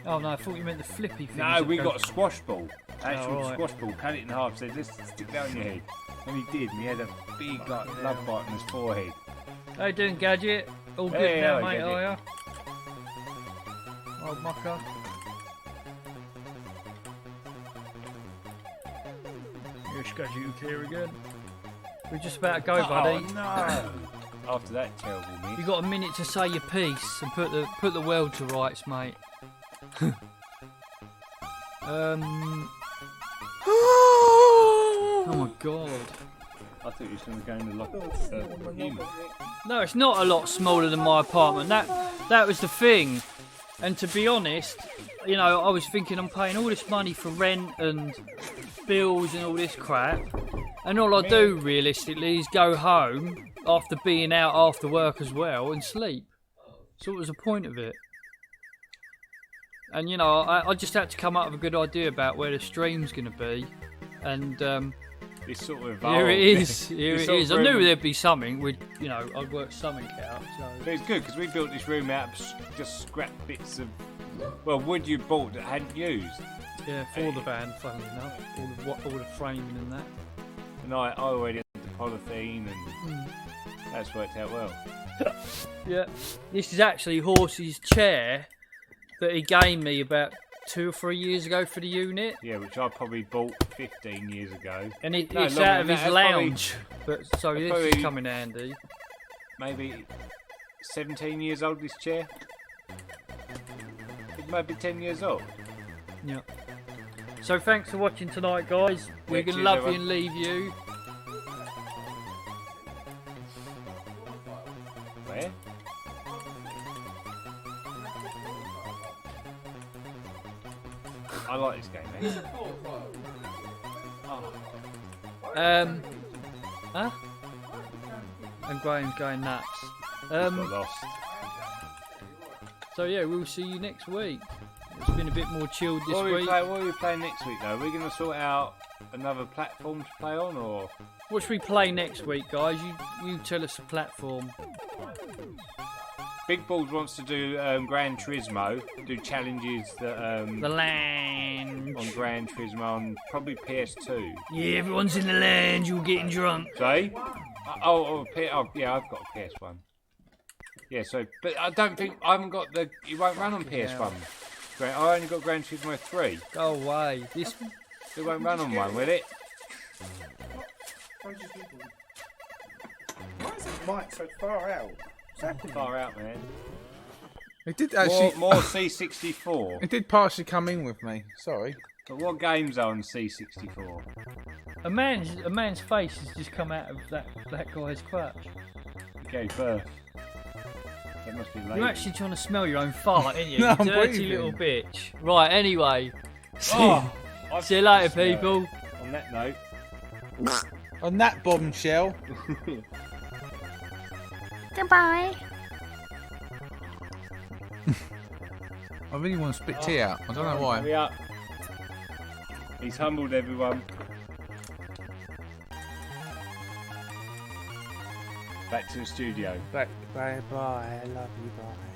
Oh no, I thought you meant the flippy things. No, that we go- got a squash ball. Actual right. squash ball, cut it in half, said, let's stick that on your head. And he did, and he had a big like love bite on his forehead. How you doing, Gadget? All good Hey, now, hello, mate, Gadget. are ya? Old mucker. Here's Gadget here again. We're just about to go, buddy. Oh, no! After that terrible You miss. got a minute to say your piece and put the world to rights, mate. Oh my god. I thought you were going to go in the lock him. No, it's not a lot smaller than my apartment. That was the thing. And to be honest, you know, I was thinking I'm paying all this money for rent and bills and all this crap. And all I do realistically is go home after being out after work as well and sleep. So what was the point of it? And you know, I just had to come up with a good idea about where the stream's going to be. And It's sort of evolved. here it is. Here This it sort is. of I knew room- there'd be something. You know, I'd work something out. So. But it's good because we built this room out of just scrap bits of, well, wood you bought that hadn't used. Yeah, for the band, funnily enough. All the framing and that. And I already had the polythene and that's worked out well. Yeah. This is actually Horse's chair that he gave me about 2 or 3 years ago for the unit. Yeah, which I probably bought 15 years ago. And it's No, out longer of than his that. That's lounge. But so this probably- is coming handy. Maybe 17 years old, this chair. It might be 10 years old. Yeah. So thanks for watching tonight, guys. We're Yeah, gonna cheers, love everyone. you and leave you. Where? I like this game, man. Huh? And Graham's going nuts. Got lost. So yeah, we'll see you next week. It's been a bit more chilled this What are week. we playing next week, though? Are we going to sort out another platform to play on, or...? What should we play next week, guys? You tell us the platform. Big Balls wants to do Gran Turismo, do challenges that The lounge. on Gran Turismo on probably PS2. Yeah, everyone's in the lounge. You're getting drunk. Say? Yeah, I've got a PS1. Yeah, so, but I don't think, I haven't got the, it won't run on PS1. I only got Gran Turismo 3. Go away. This. It won't run on one, will it? Why is this mic so far out? Far out, man. It did actually. More C64. It did partially come in with me. Sorry. But what games are on C64? A man's face has just come out of that guy's crutch. It gave birth. It must be late. You're actually trying to smell your own fart, aren't you? No, You I'm dirty breathing. little bitch. Right, anyway. Oh, See you later, people. On that note. On that bombshell. Goodbye. I really want to spit tea out. I don't know why. Hurry up. He's humbled everyone. Back to the studio. Bye bye. I love you. Bye.